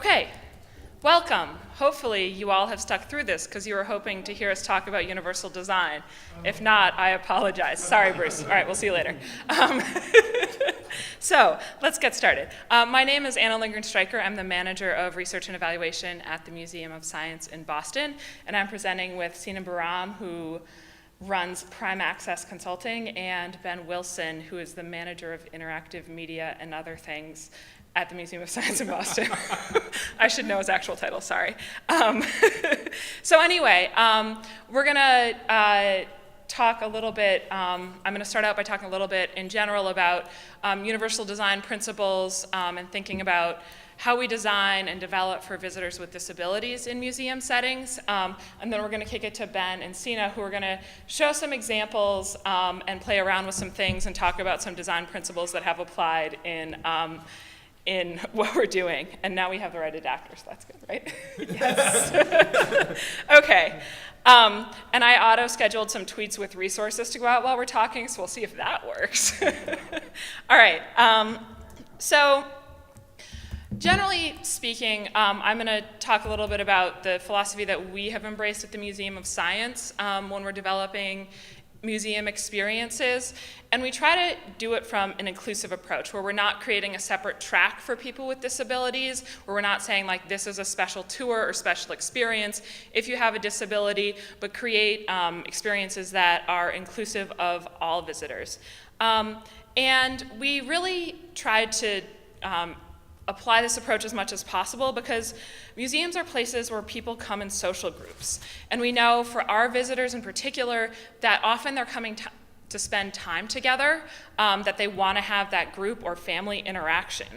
Okay, welcome. Hopefully you all have stuck through this because you were hoping to hear us talk about universal design. If not, I apologize. Sorry, Bruce. All right, we'll see you later. So let's get started. My name is Lindgren-Streicher. I'm the manager of research and evaluation at the Museum of Science in Boston, and I'm presenting with Sina and Bahram, who runs Prime Access Consulting, and Ben Wilson, who is the manager of interactive media and other things at the Museum of Science in Boston. I should know his actual title, sorry. So anyway, we're gonna talk a little bit, I'm gonna start out by talking a little bit in general about universal design principles and thinking about how we design and develop for visitors with disabilities in museum settings. And then we're gonna kick it to Ben and Sina, who are gonna show some examples and play around with some things and talk about some design principles that have applied in what we're doing. And now we have the right adapters, that's good, right? Yes. Okay. And I auto-scheduled some tweets with resources to go out while we're talking, so we'll see if that works. All right. So generally speaking, I'm going to talk a little bit about the philosophy that we have embraced at the Museum of Science when we're developing museum experiences, and we try to do it from an inclusive approach where we're not creating a separate track for people with disabilities, where we're not saying like this is a special tour or special experience if you have a disability, but create experiences that are inclusive of all visitors. And we really tried to apply this approach as much as possible because museums are places where people come in social groups. And we know for our visitors in particular that often they're coming to spend time together, that they want to have that group or family interaction.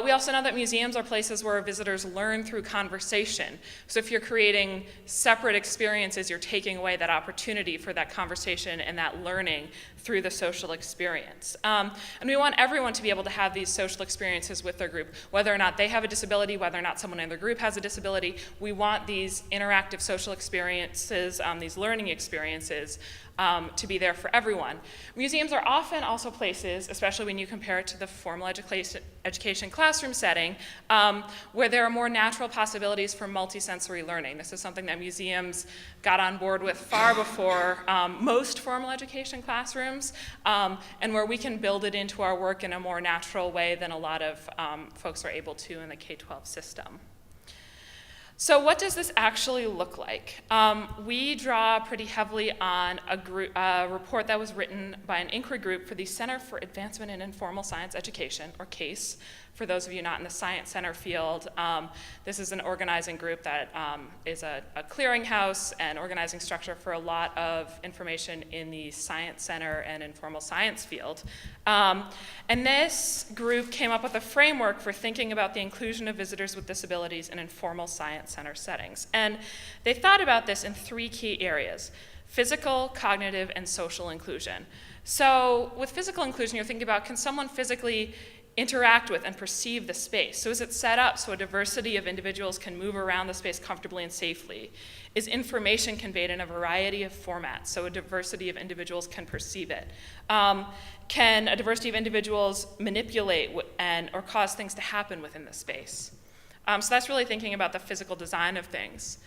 We also know that museums are places where visitors learn through conversation. So if you're creating separate experiences, you're taking away that opportunity for that conversation and that learning through the social experience. And we want everyone to be able to have these social experiences with their group, whether or not they have a disability, whether or not someone in their group has a disability. We want these interactive social experiences, these learning experiences, to be there for everyone. Museums are often also places, especially when you compare it to the formal education classroom setting, where there are more natural possibilities for multisensory learning. This is something that museums got on board with far before most formal education classrooms, and where we can build it into our work in a more natural way than a lot of folks are able to in the K-12 system. So what does this actually look like? We draw pretty heavily on a report that was written by an inquiry group for the Center for Advancement in Informal Science Education, or CASE, for those of you not in the science center field. This is an organizing group that is a clearinghouse and organizing structure for a lot of information in the science center and informal science field. And this group came up with a framework for thinking about the inclusion of visitors with disabilities in informal science center settings. And they thought about this in three key areas: physical, cognitive, and social inclusion. So with physical inclusion, you're thinking about, can someone physically interact with and perceive the space? So is it set up so a diversity of individuals can move around the space comfortably and safely? Is information conveyed in a variety of formats so a diversity of individuals can perceive it? Can a diversity of individuals manipulate or cause things to happen within the space? So that's really thinking about the physical design of things.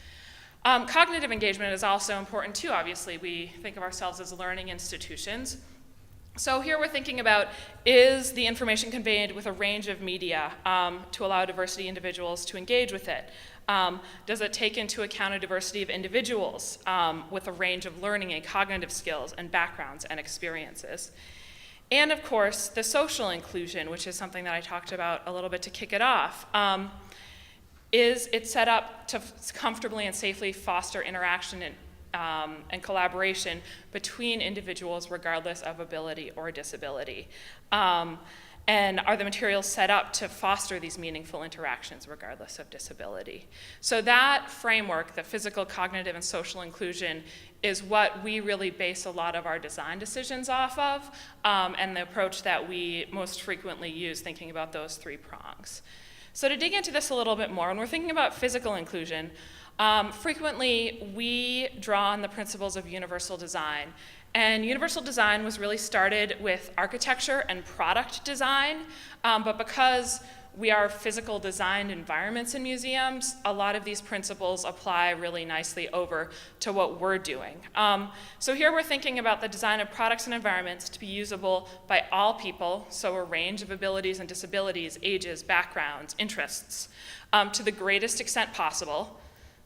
Cognitive engagement is also important too, obviously. We think of ourselves as learning institutions. So here we're thinking about, is the information conveyed with a range of media to allow diversity of individuals to engage with it? Does it take into account a diversity of individuals with a range of learning and cognitive skills and backgrounds and experiences? And of course, the social inclusion, which is something that I talked about a little bit to kick it off. Is it set up to comfortably and safely foster interaction and collaboration between individuals regardless of ability or disability? And are the materials set up to foster these meaningful interactions regardless of disability? So that framework, the physical, cognitive, and social inclusion, is what we really base a lot of our design decisions off of, and the approach that we most frequently use thinking about those three prongs. So to dig into this a little bit more, when we're thinking about physical inclusion, frequently we draw on the principles of universal design. And universal design was really started with architecture and product design, but because we are physical designed environments in museums. A lot of these principles apply really nicely over to what we're doing. So here we're thinking about the design of products and environments to be usable by all people, so a range of abilities and disabilities, ages, backgrounds, interests, to the greatest extent possible.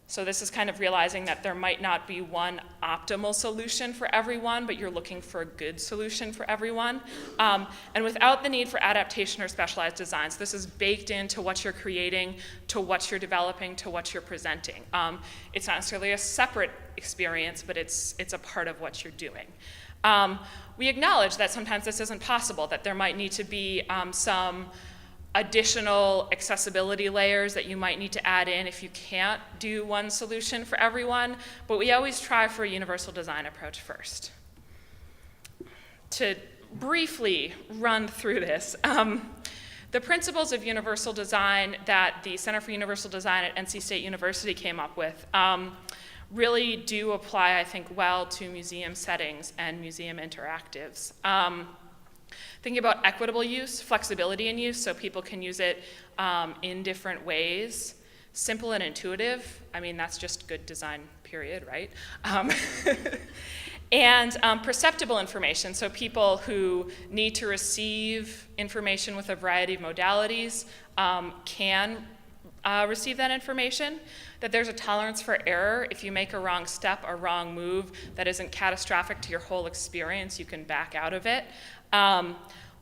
So this is kind of realizing that there might not be one optimal solution for everyone, but you're looking for a good solution for everyone. And without the need for adaptation or specialized designs. This is baked into what you're creating, to what you're developing, to what you're presenting. It's not necessarily a separate experience, but it's a part of what you're doing. We acknowledge that sometimes this isn't possible, that there might need to be some additional accessibility layers that you might need to add in if you can't do one solution for everyone, but we always try for a universal design approach first. To briefly run through this, the principles of universal design that the Center for Universal Design at NC State University came up with really do apply, I think, well to museum settings and museum interactives. Thinking about equitable use, flexibility in use, so people can use it in different ways. Simple and intuitive, I mean, that's just good design, period, right? And perceptible information, so people who need to receive information with a variety of modalities can receive that information. That there's a tolerance for error. If you make a wrong step, a wrong move that isn't catastrophic to your whole experience, you can back out of it.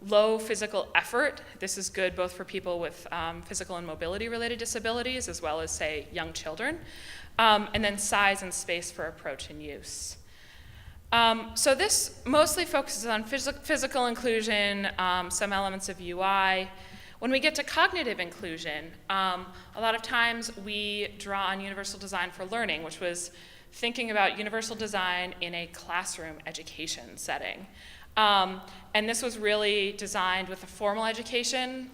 Low physical effort. This is good both for people with physical and mobility related disabilities as well as, say, young children. And then size and space for approach and use. So this mostly focuses on physical inclusion, some elements of UI. When we get to cognitive inclusion, a lot of times we draw on universal design for learning, which was thinking about universal design in a classroom education setting. And this was really designed with a formal education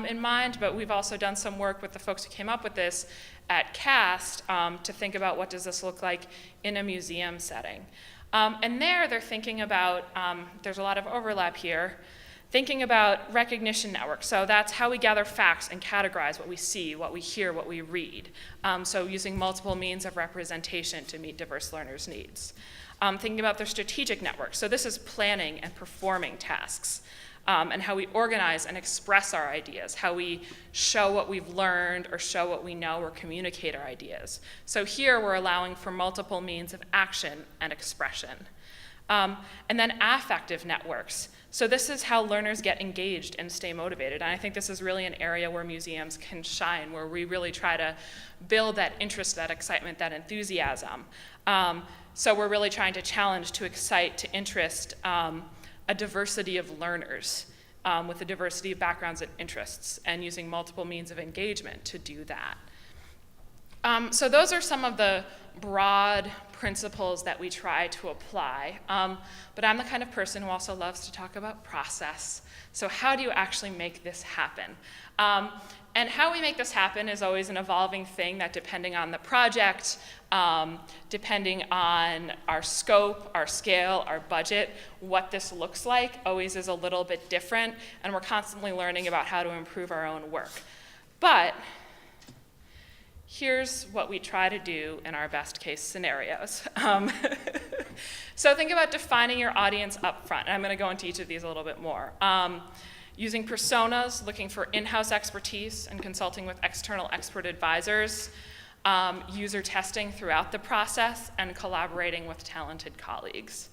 in mind, but we've also done some work with the folks who came up with this at CAST to think about what does this look like in a museum setting. And they're thinking about, there's a lot of overlap here, thinking about recognition networks. So that's how we gather facts and categorize what we see, what we hear, what we read. So using multiple means of representation to meet diverse learners' needs. Thinking about their strategic networks. So this is planning and performing tasks, and how we organize and express our ideas, how we show what we've learned or show what we know or communicate our ideas. So here we're allowing for multiple means of action and expression. And then affective networks. So this is how learners get engaged and stay motivated. And I think this is really an area where museums can shine, where we really try to build that interest, that excitement, that enthusiasm. So we're really trying to challenge, to excite, to interest a diversity of learners with a diversity of backgrounds and interests, and using multiple means of engagement to do that. So those are some of the broad principles that we try to apply. But I'm the kind of person who also loves to talk about process. So how do you actually make this happen? And how we make this happen is always an evolving thing that, depending on the project, depending on our scope, our scale, our budget, what this looks like always is a little bit different, and we're constantly learning about how to improve our own work. But here's what we try to do in our best case scenarios. So think about defining your audience up front. And I'm going to go into each of these a little bit more. Using personas, looking for in-house expertise and consulting with external expert advisors. User testing throughout the process, and collaborating with talented colleagues.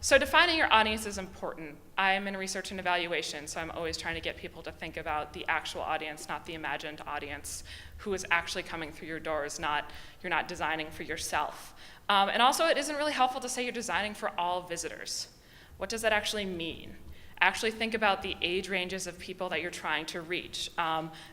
So defining your audience is important. I am in research and evaluation, so I'm always trying to get people to think about the actual audience, not the imagined audience who is actually coming through your doors, you're not designing for yourself. And also, it isn't really helpful to say you're designing for all visitors. What does that actually mean? Actually think about the age ranges of people that you're trying to reach,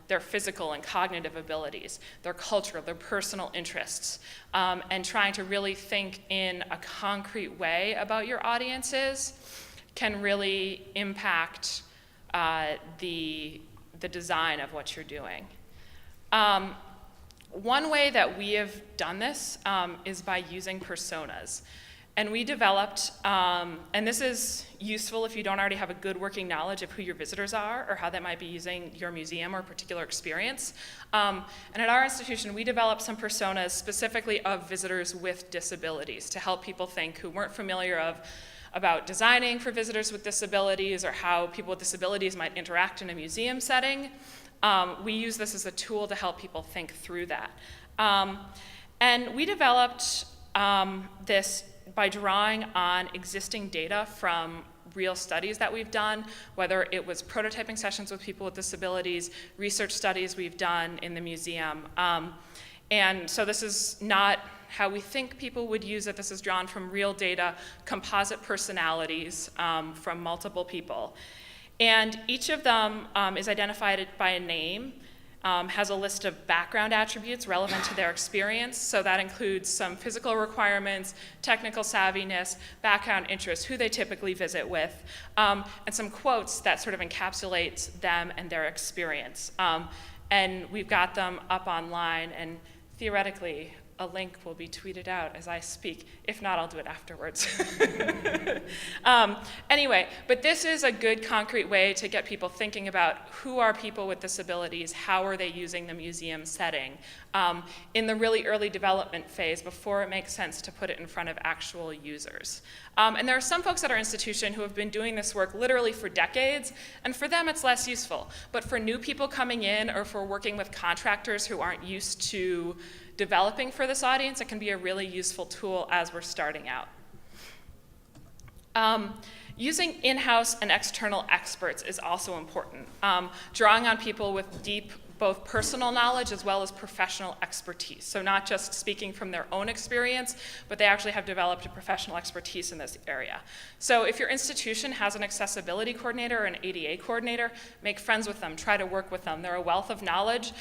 their physical and cognitive abilities, their culture, their personal interests, and trying to really think in a concrete way about your audiences can really impact the design of what you're doing. One way that we have done this is by using personas. And we developed, and this is useful if you don't already have a good working knowledge of who your visitors are or how they might be using your museum or a particular experience. And at our institution, we developed some personas specifically of visitors with disabilities to help people think who weren't familiar about designing for visitors with disabilities or how people with disabilities might interact in a museum setting. We use this as a tool to help people think through that. And we developed this by drawing on existing data from real studies that we've done, whether it was prototyping sessions with people with disabilities, research studies we've done in the museum. And so this is not how we think people would use it. This is drawn from real data, composite personalities from multiple people. And each of them is identified by a name, has a list of background attributes relevant to their experience. So that includes some physical requirements, technical savviness, background interests, who they typically visit with, and some quotes that sort of encapsulate them and their experience. And we've got them up online, and theoretically, a link will be tweeted out as I speak. If not, I'll do it afterwards. Anyway, but this is a good concrete way to get people thinking about who are people with disabilities, how are they using the museum setting in the really early development phase before it makes sense to put it in front of actual users. And there are some folks at our institution who have been doing this work literally for decades, and for them it's less useful. But for new people coming in or for working with contractors who aren't used to developing for this audience, it can be a really useful tool as we're starting out. Using in-house and external experts is also important. Drawing on people with deep both personal knowledge as well as professional expertise. So not just speaking from their own experience, but they actually have developed a professional expertise in this area. So if your institution has an accessibility coordinator or an ADA coordinator, make friends with them, try to work with them. They're a wealth of knowledge,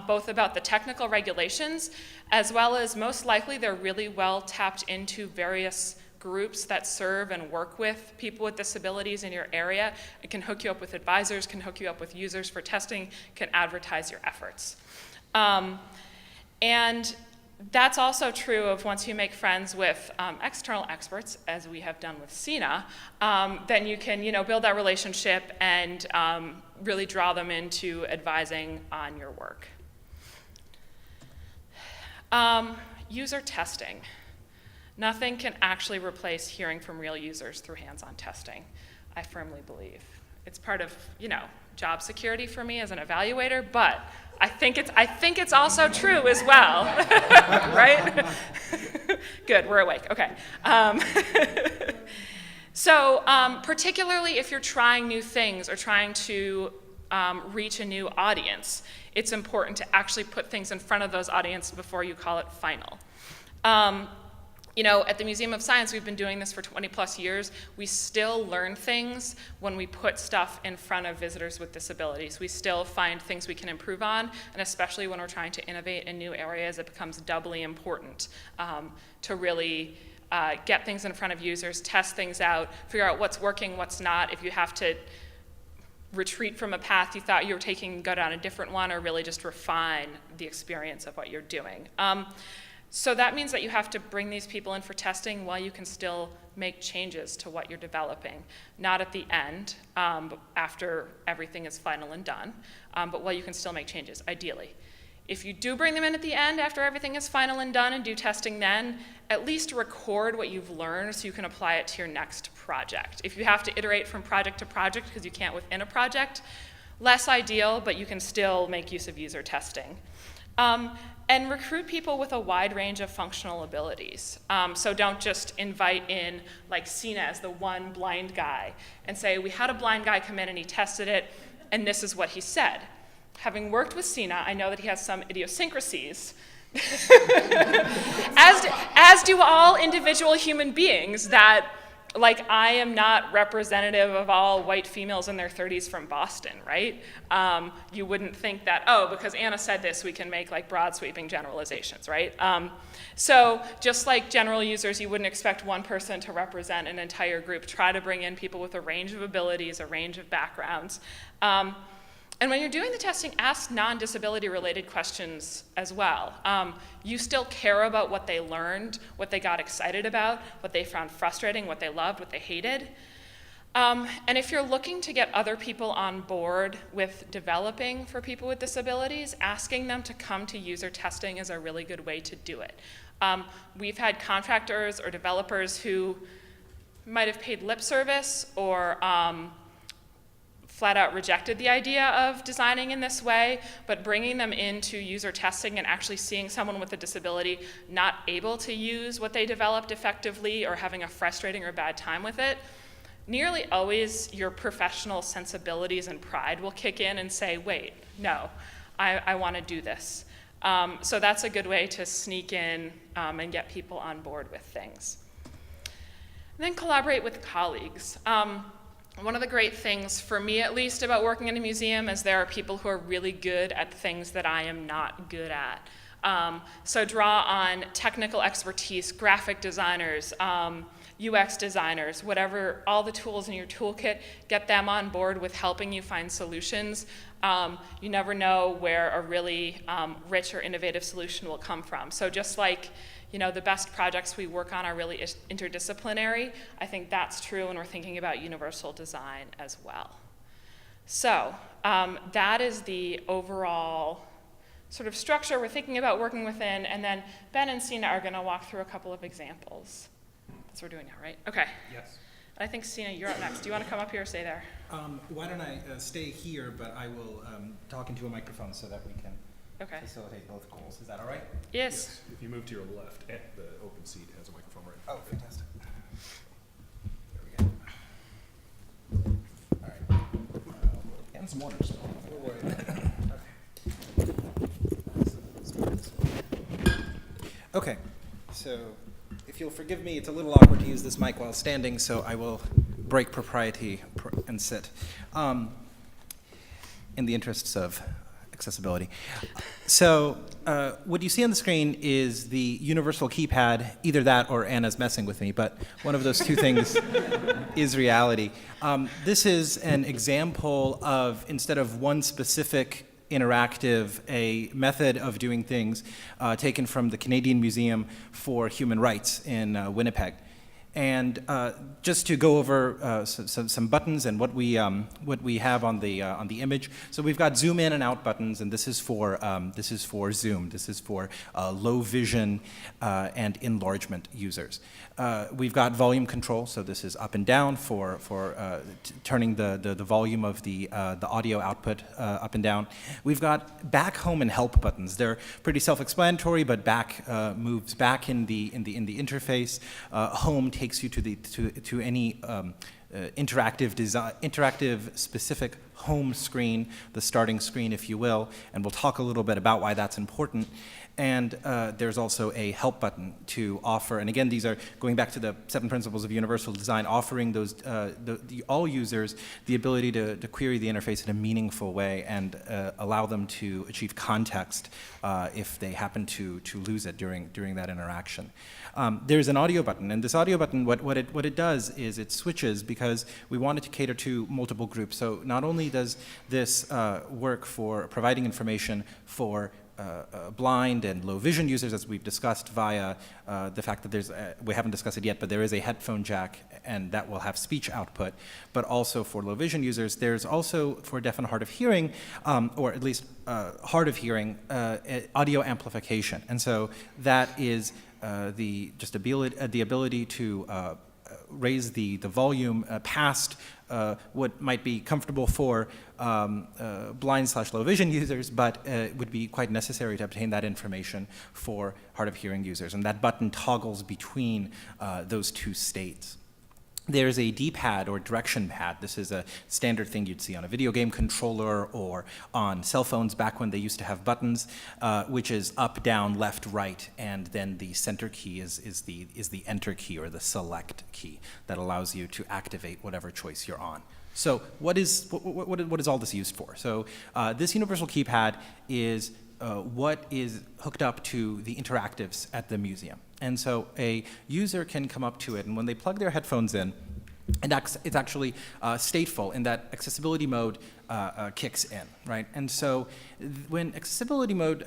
both about the technical regulations, as well as most likely they're really well tapped into various groups that serve and work with people with disabilities in your area. It can hook you up with advisors, can hook you up with users for testing, can advertise your efforts. And that's also true of once you make friends with external experts, as we have done with Sina, then you can build that relationship and really draw them into advising on your work. User testing. Nothing can actually replace hearing from real users through hands-on testing, I firmly believe. It's part of, job security for me as an evaluator, but I think it's also true as well, right? Good, we're awake, okay. So particularly if you're trying new things or trying to reach a new audience, it's important to actually put things in front of those audiences before you call it final. At the Museum of Science, we've been doing this for 20 plus years. We still learn things when we put stuff in front of visitors with disabilities. We still find things we can improve on, and especially when we're trying to innovate in new areas, it becomes doubly important to really get things in front of users, test things out, figure out what's working, what's not. If you have to retreat from a path you thought you were taking, go down a different one, or really just refine the experience of what you're doing. So that means that you have to bring these people in for testing while you can still make changes to what you're developing. Not at the end, after everything is final and done, but while you can still make changes, ideally. If you do bring them in at the end after everything is final and done and do testing then, at least record what you've learned so you can apply it to your next project. If you have to iterate from project to project because you can't within a project, less ideal, but you can still make use of user testing. And recruit people with a wide range of functional abilities. So don't just invite in, like Sina as the one blind guy, and say, we had a blind guy come in and he tested it, and this is what he said. Having worked with Sina, I know that he has some idiosyncrasies, as do all individual human beings, that I am not representative of all white females in their 30s from Boston, right? You wouldn't think that, because Anna said this, we can make broad sweeping generalizations, right? So just like general users, you wouldn't expect one person to represent an entire group. Try to bring in people with a range of abilities, a range of backgrounds. And when you're doing the testing, ask non-disability related questions as well. You still care about what they learned, what they got excited about, what they found frustrating, what they loved, what they hated. And if you're looking to get other people on board with developing for people with disabilities, asking them to come to user testing is a really good way to do it. We've had contractors or developers who might have paid lip service or flat out rejected the idea of designing in this way, but bringing them into user testing and actually seeing someone with a disability not able to use what they developed effectively or having a frustrating or bad time with it, nearly always your professional sensibilities and pride will kick in and say, wait, no, I want to do this. So that's a good way to sneak in and get people on board with things. And then collaborate with colleagues. One of the great things, for me at least, about working in a museum is there are people who are really good at things that I am not good at. So draw on technical expertise, graphic designers, UX designers, whatever, all the tools in your toolkit, get them on board with helping you find solutions. You never know where a really rich or innovative solution will come from. So just like, the best projects we work on are really interdisciplinary, I think that's true when we're thinking about universal design as well. So that is the overall sort of structure we're thinking about working within, and then Ben and Sina are going to walk through a couple of examples. That's what we're doing now, right? Okay. Yes. I think, Sina, you're up next. Do you want to come up here or stay there? Why don't I stay here, but I will talk into a microphone so that we can facilitate both goals. Is that all right? Yes. If you move to your left, the open seat has a microphone right in Oh, front of it. fantastic. There we go. All right. And some water. So we'll worry. Okay, so if you'll forgive me, it's a little awkward to use this mic while standing, so I will break propriety and sit in the interests of accessibility. So what you see on the screen is the Universal Keypad, either that or Anna's messing with me, but one of those two things is reality. This is an example of, instead of one specific interactive, a method of doing things taken from the Canadian Museum for Human Rights in Winnipeg. And just to go over some buttons and what we have on the image. So we've got zoom in and out buttons, and this is for zoom. This is for low vision and enlargement users. We've got volume control, so this is up and down for turning the volume of the audio output up and down. We've got back, home, and help buttons. They're pretty self-explanatory, but back moves back in the interface. Home takes you to any interactive specific home screen, the starting screen, if you will, and we'll talk a little bit about why that's important. And there's also a help button to offer, and again, these are going back to the 7 principles of universal design, offering those all users the ability to query the interface in a meaningful way and allow them to achieve context if they happen to lose it during that interaction. There's an audio button, and this audio button, what it does is it switches because we want it to cater to multiple groups. So not only does this work for providing information for blind and low vision users, as we've discussed via the fact that we haven't discussed it yet, but there is a headphone jack and that will have speech output, but also for low vision users, there's also for deaf and hard of hearing, or at least hard of hearing, audio amplification. And so that is the ability to raise the volume past what might be comfortable for blind/low vision users, but would be quite necessary to obtain that information for hard of hearing users. And that button toggles between those two states. There's a D-pad or direction pad. This is a standard thing you'd see on a video game controller or on cell phones back when they used to have buttons, which is up, down, left, right, and then the center key is the enter key or the select key that allows you to activate whatever choice you're on. So what is all this used for? So this universal keypad is what is hooked up to the interactives at the museum. And so a user can come up to it, and when they plug their headphones in, and it's actually stateful in that accessibility mode kicks in, right? And so when accessibility mode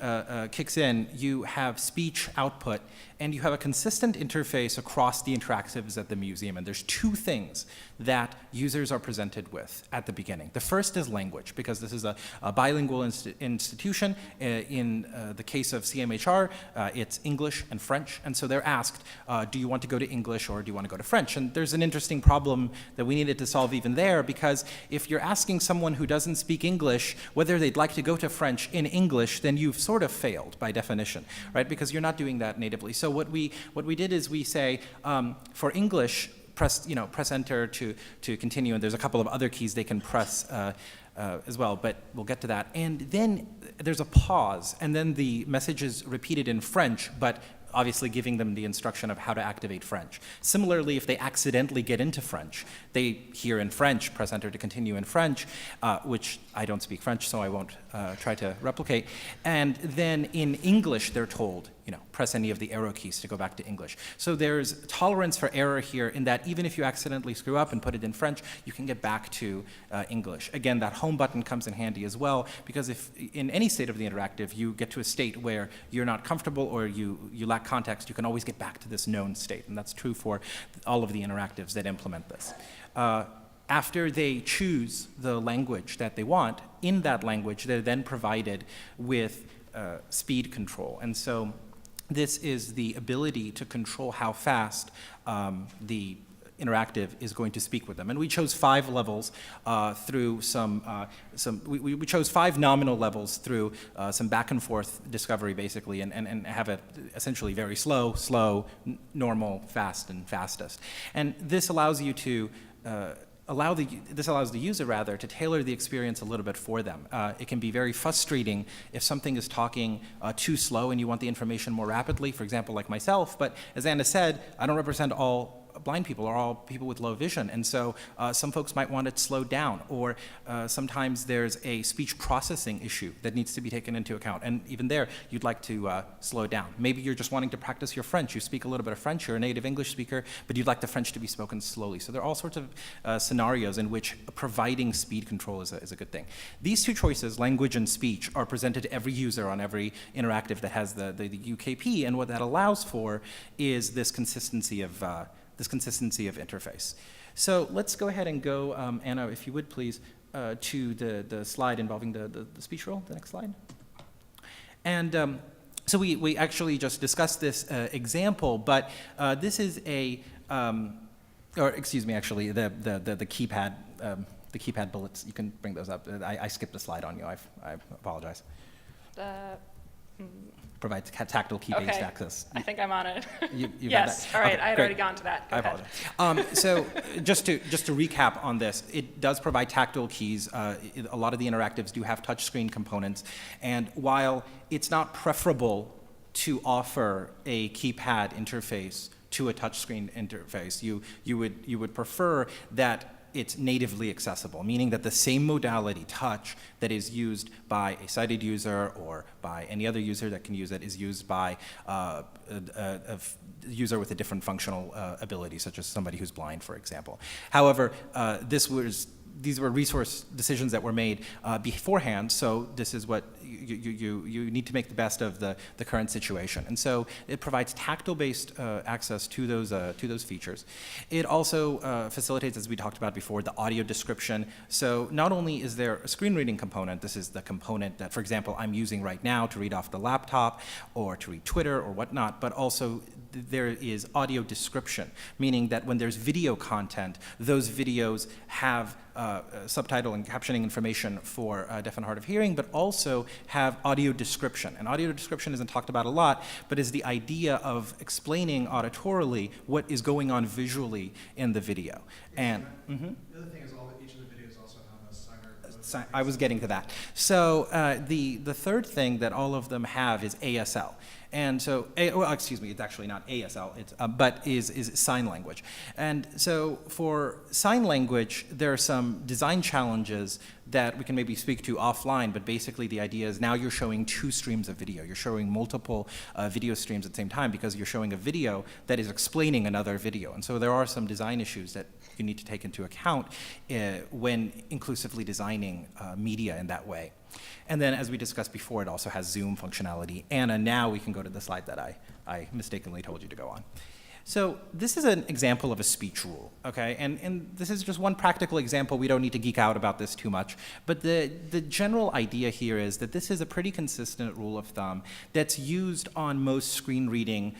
kicks in, you have speech output, and you have a consistent interface across the interactives at the museum. And there's two things that users are presented with at the beginning. The first is language, because this is a bilingual institution. In the case of CMHR, it's English and French. And so they're asked, do you want to go to English or do you want to go to French? And there's an interesting problem that we needed to solve even there, because if you're asking someone who doesn't speak English whether they'd like to go to French in English, then you've sort of failed by definition, right? Because you're not doing that natively. So what we did is we say, for English, press enter to continue, and there's a couple of other keys they can press as well, but we'll get to that. And then there's a pause, and then the message is repeated in French, but obviously giving them the instruction of how to activate French. Similarly, if they accidentally get into French, they hear in French, press enter to continue in French, which I don't speak French, so I won't try to replicate. And then in English, they're told, press any of the arrow keys to go back to English. So there's tolerance for error here in that even if you accidentally screw up and put it in French, you can get back to English. Again, that home button comes in handy as well, because if in any state of the interactive you get to a state where you're not comfortable or you lack context, you can always get back to this known state. And that's true for all of the interactives that implement this. After they choose the language that they want, in that language, they're then provided with speed control. And so this is the ability to control how fast the interactive is going to speak with them. And we chose 5 levels through we chose 5 nominal levels through some back and forth discovery, basically, and have it essentially very slow, normal, fast, and fastest. And this allows you to this allows the user, rather, to tailor the experience a little bit for them. It can be very frustrating if something is talking too slow and you want the information more rapidly, for example, like myself. But as Anna said, I don't represent all blind people or all people with low vision. And so some folks might want it slowed down, or sometimes there's a speech processing issue that needs to be taken into account. And even there, you'd like to slow it down. Maybe you're just wanting to practice your French. You speak a little bit of French, you're a native English speaker, but you'd like the French to be spoken slowly. So there are all sorts of scenarios in which providing speed control is a good thing. These two choices, language and speech, are presented to every user on every interactive that has the UKP, and what that allows for is this consistency of interface. So let's go ahead and go, Anna, if you would please, to the slide involving the speech role, the next slide. And so we actually just discussed this example, but this is or excuse me, actually, the keypad, the keypad bullets. You can bring those up. I skipped a slide on you. I apologize. Provides tactile key-based access. I think I'm on it. You yes. All right. Okay, I had already gone to that. Go ahead. Apologize. So just to recap on this, it does provide tactile keys. A lot of the interactives do have touchscreen components, and while it's not preferable to offer a keypad interface to a touchscreen interface, you would prefer that it's natively accessible, meaning that the same modality, touch, that is used by a sighted user or by any other user that can use it is used by a user with a different functional ability, such as somebody who's blind, for example. However, these were resource decisions that were made beforehand, so this is what you need to make the best of the current situation. And so it provides tactile-based access to those features. It also facilitates, as we talked about before, the audio description. So not only is there a screen reading component, this is the component that, for example, I'm using right now to read off the laptop or to read Twitter or whatnot, but also there is audio description, meaning that when there's video content, those videos have subtitle and captioning information for deaf and hard of hearing, but also have audio description. And audio description isn't talked about a lot, but is the idea of explaining auditorily what is going on visually in the video. And the other thing is each of the videos also have a signer. I was getting to that. So the third thing that all of them have is ASL. And so, well, excuse me, it's actually not ASL, it's, but is sign language. And so for sign language, there are some design challenges that we can maybe speak to offline, but basically the idea is now you're showing 2 streams of video. You're showing multiple video streams at the same time because you're showing a video that is explaining another video. And so there are some design issues that you need to take into account when inclusively designing media in that way. And then, as we discussed before, it also has Zoom functionality. Anna, now we can go to the slide that I mistakenly told you to go on. So this is an example of a speech rule, okay? And this is just one practical example. We don't need to geek out about this too much. But the general idea here is that this is a pretty consistent rule of thumb that's used on most screen reading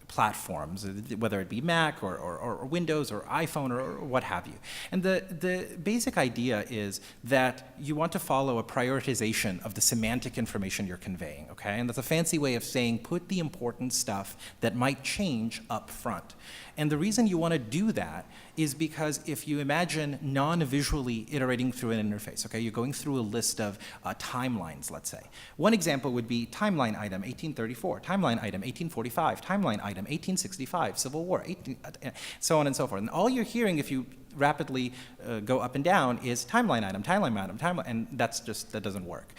platforms, whether it be Mac or Windows or iPhone or what have you. And the basic idea is that you want to follow a prioritization of the semantic information you're conveying, okay? And that's a fancy way of saying put the important stuff that might change up front. And the reason you want to do that is because if you imagine non-visually iterating through an interface, okay, you're going through a list of timelines, let's say. One example would be timeline item 1834, timeline item 1845, timeline item 1865, Civil War, so on and so forth. And all you're hearing if you rapidly go up and down is timeline item, and that doesn't work.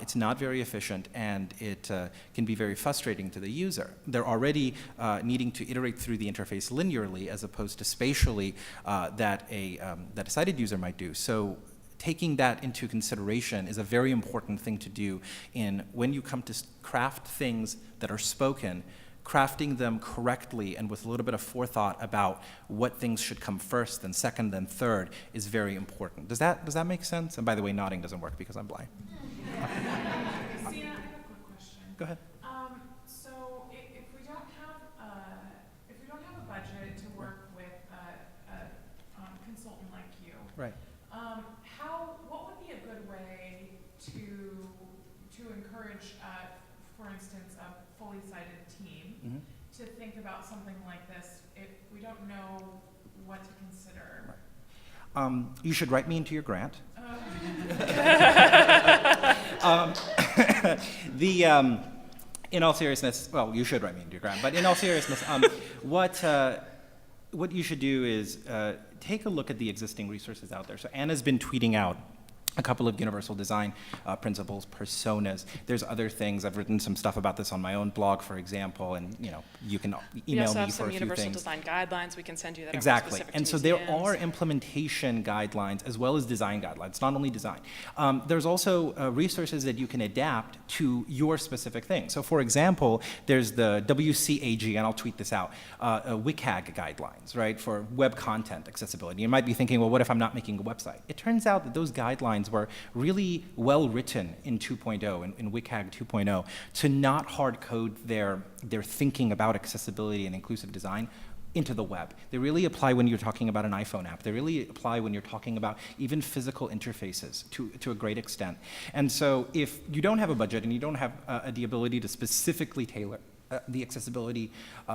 It's not very efficient, and it can be very frustrating to the user. They're already needing to iterate through the interface linearly as opposed to spatially that a sighted user might do. So taking that into consideration is a very important thing to do when you come to craft things that are spoken. Crafting them correctly and with a little bit of forethought about what things should come first, then second, then third is very important. Does that make sense? And by the way, nodding doesn't work because I'm blind. Sina, I have a quick question. Go ahead. So if we don't have a budget to work with a consultant like you, Right. What would be a good way to encourage, for instance, a fully sighted team to think about something like this if we don't know what to consider? Right. You should write me into your grant. In all seriousness, well, you should write me into your grant, but in all seriousness, what you should do is take a look at the existing resources out there. So Anna's been tweeting out a couple of universal design principles, personas. There's other things. I've written some stuff about this on my own blog, for example, and you can email me for a few things. We also have some universal design guidelines we can send you that exactly. are specific And to so there museums. are implementation guidelines as well as design guidelines, not only design. There's also resources that you can adapt to your specific thing. So for example, there's the WCAG, and I'll tweet this out, WCAG guidelines, right, for web content accessibility. You might be thinking, well, what if I'm not making a website? It turns out that those guidelines were really well written in 2.0, in WCAG 2.0, to not hard code their thinking about accessibility and inclusive design into the web. They really apply when you're talking about an iPhone app. They really apply when you're talking about even physical interfaces to a great extent. And so if you don't have a budget and you don't have the ability to specifically tailor the accessibility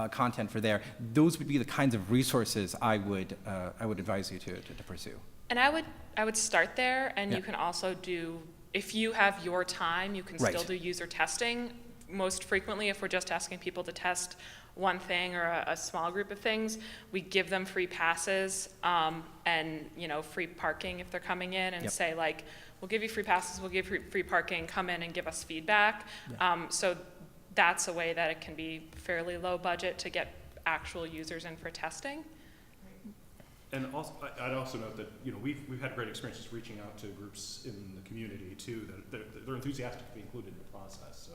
content for there, those would be the kinds of resources I would advise you to pursue. And I would start there, and Yeah. you can also do, if you have your time, you can Right. still do user testing. Most frequently, if we're just asking people to test one thing or a small group of things, we give them free passes and free parking if they're coming in, and Yep. say like, we'll give you free passes, we'll give you free parking, come in and give us feedback. Yeah. So that's a way that it can be fairly low budget to get actual users in for testing. And also, I'd also note that we've had great experiences reaching out to groups in the community too that they're enthusiastic to be included in the process. So.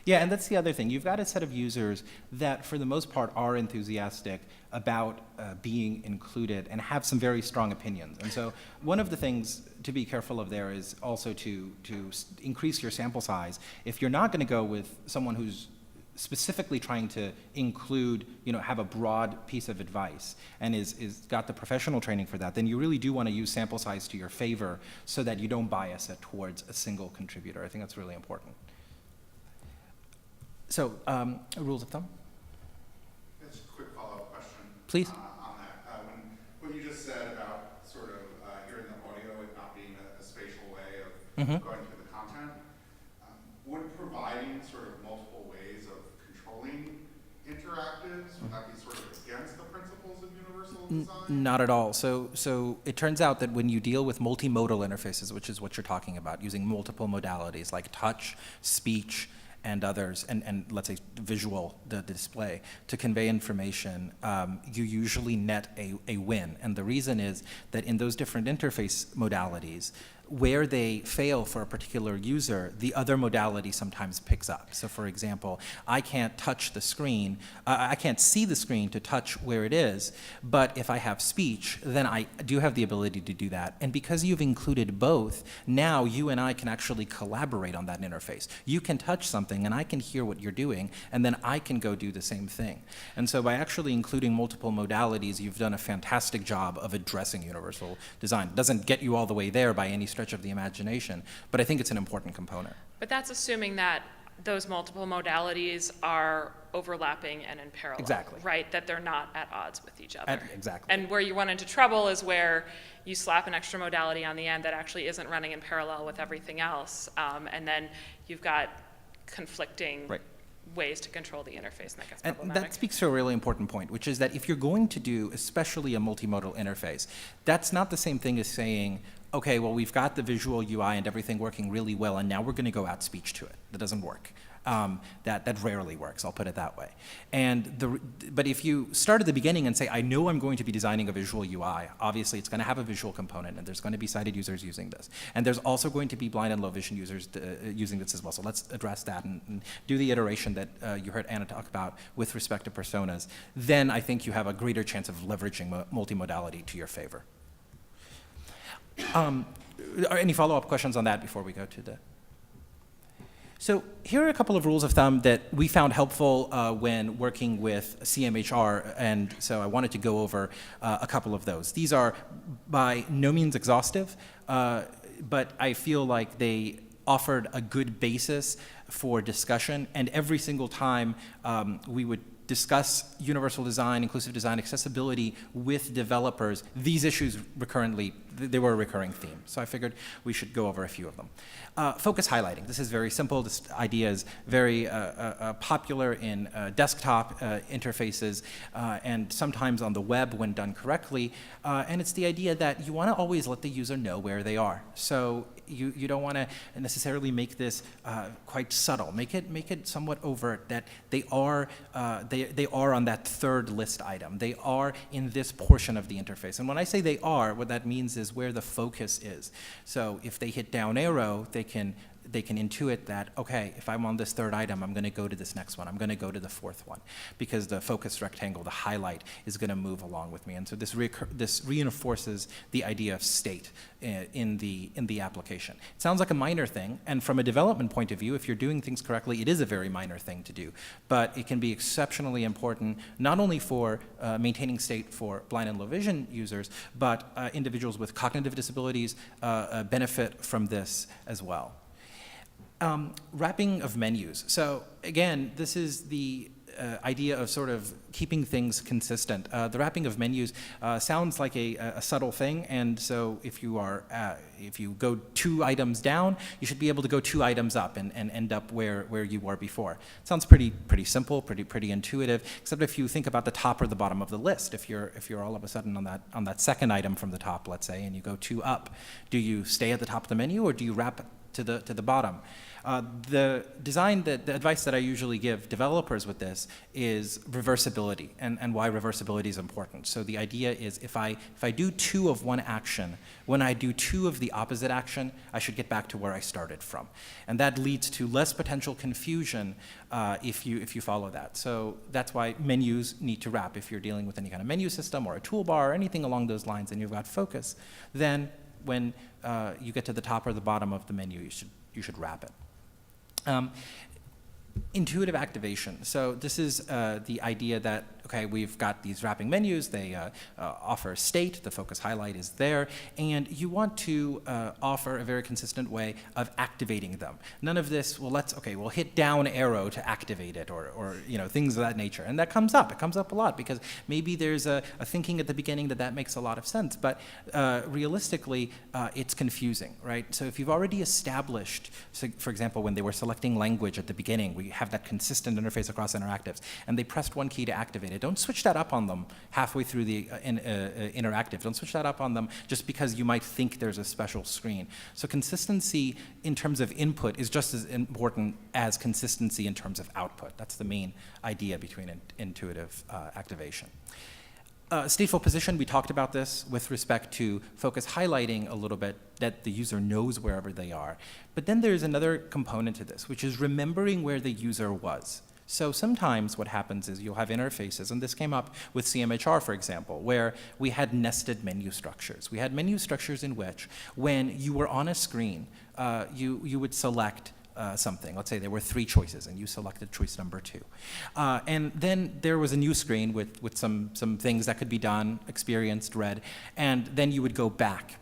Yeah, and that's the other thing. You've got a set of users that, for the most part, are enthusiastic about being included and have some very strong opinions. And so one of the things to be careful of there is also to increase your sample size. If you're not going to go with someone who's specifically trying to include, have a broad piece of advice and is got the professional training for that, then you really do want to use sample size to your favor so that you don't bias it towards a single contributor. I think that's really important. So, rules of thumb? Just a quick follow-up question. Please. On that. What you just said about sort of hearing the audio, it not being a spatial way of going through the content, would providing sort of interactive? Would that be sort of against the principles of universal design? Not at all. So it turns out that when you deal with multimodal interfaces, which is what you're talking about, using multiple modalities like touch, speech, and others, and let's say visual, the display, to convey information, you usually net a win. And the reason is that in those different interface modalities, where they fail for a particular user, the other modality sometimes picks up. So for example, I can't touch the screen, I can't see the screen to touch where it is, but if I have speech, then I do have the ability to do that. And because you've included both, now you and I can actually collaborate on that interface. You can touch something and I can hear what you're doing, and then I can go do the same thing. And so by actually including multiple modalities, you've done a fantastic job of addressing universal design. It doesn't get you all the way there by any stretch of the imagination, but I think it's an important component. But that's assuming that those multiple modalities are overlapping and in parallel. Exactly. Right? That they're not at odds with each other. Exactly. And where you run into trouble is where you slap an extra modality on the end that actually isn't running in parallel with everything else, and then you've got conflicting ways to control the interface, and that gets problematic. And that speaks to a really important point, which is that if you're going to do especially a multimodal interface, that's not the same thing as saying, okay, well, we've got the visual UI and everything working really well, and now we're going to go add speech to it. That doesn't work. That rarely works, I'll put it that way. But if you start at the beginning and say, I know I'm going to be designing a visual UI, obviously it's going to have a visual component, and there's going to be sighted users using this. And there's also going to be blind and low vision users using this as well. So let's address that and do the iteration that you heard Anna talk about with respect to personas. Then I think you have a greater chance of leveraging multimodality to your favor. Are any follow-up questions on that before we go to the... So here are a couple of rules of thumb that we found helpful when working with CMHR, and so I wanted to go over a couple of those. These are by no means exhaustive, but I feel like they offered a good basis for discussion, and every single time we would discuss universal design, inclusive design, accessibility with developers, these issues they were a recurring theme. So I figured we should go over a few of them. Focus highlighting. This is very simple. This idea is very popular in desktop interfaces and sometimes on the web when done correctly. And it's the idea that you want to always let the user know where they are. So you don't want to necessarily make this quite subtle. Make it somewhat overt that they are on that third list item. They are in this portion of the interface. And when I say they are, what that means is where the focus is. So if they hit down arrow, they can intuit that, okay, if I'm on this third item, I'm going to go to this next one. I'm going to go to the fourth one, because the focus rectangle, the highlight, is going to move along with me. And so this reinforces the idea of state in the application. It sounds like a minor thing, and from a development point of view, if you're doing things correctly, it is a very minor thing to do. But it can be exceptionally important, not only for maintaining state for blind and low vision users, but individuals with cognitive disabilities benefit from this as well. Wrapping of menus. So again, this is the idea of sort of keeping things consistent. The wrapping of menus sounds like a subtle thing, and so if you go 2 items down, you should be able to go 2 items up and end up where you were before. It sounds pretty simple, pretty intuitive, except if you think about the top or the bottom of the list. If you're all of a sudden on that second item from the top, let's say, and you go 2 up, do you stay at the top of the menu, or do you wrap to the bottom? The advice that I usually give developers with this is reversibility, and why reversibility is important. So the idea is if I do 2 of one action, when I do 2 of the opposite action, I should get back to where I started from. And that leads to less potential confusion if you follow that. So that's why menus need to wrap. If you're dealing with any kind of menu system or a toolbar or anything along those lines and you've got focus, then when you get to the top or the bottom of the menu, you should wrap it. Intuitive activation. So this is the idea that, okay, we've got these wrapping menus, they offer state, the focus highlight is there, and you want to offer a very consistent way of activating them. None of this, well, we'll hit down arrow to activate it, or things of that nature. And that comes up. It comes up a lot because maybe there's a thinking at the beginning that makes a lot of sense, but realistically, it's confusing, right? So if you've already established, so for example, when they were selecting language at the beginning, we have that consistent interface across interactives, and they pressed one key to activate it. Don't switch that up on them halfway through the interactive. Don't switch that up on them just because you might think there's a special screen. So consistency in terms of input is just as important as consistency in terms of output. That's the main idea between intuitive activation. Stateful position, we talked about this with respect to focus highlighting a little bit, that the user knows wherever they are. But then there's another component to this, which is remembering where the user was. So sometimes what happens is you'll have interfaces, and this came up with CMHR, for example, where we had nested menu structures. We had menu structures in which, when you were on a screen, you would select something. Let's say there were 3 choices and you selected choice number 2. And then there was a new screen with some things that could be done, experienced, read, and then you would go back.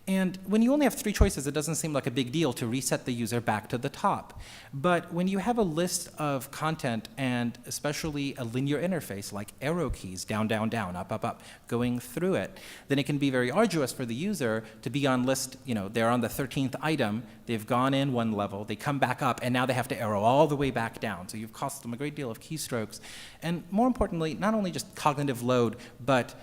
And when you only have 3 choices, it doesn't seem like a big deal to reset the user back to the top. But when you have a list of content, and especially a linear interface like arrow keys, down, down, down, up, up, up, going through it, then it can be very arduous for the user to be on list, they're on the 13th item, they've gone in one level, they come back up, and now they have to arrow all the way back down. So you've cost them a great deal of keystrokes. And more importantly, not only just cognitive load, but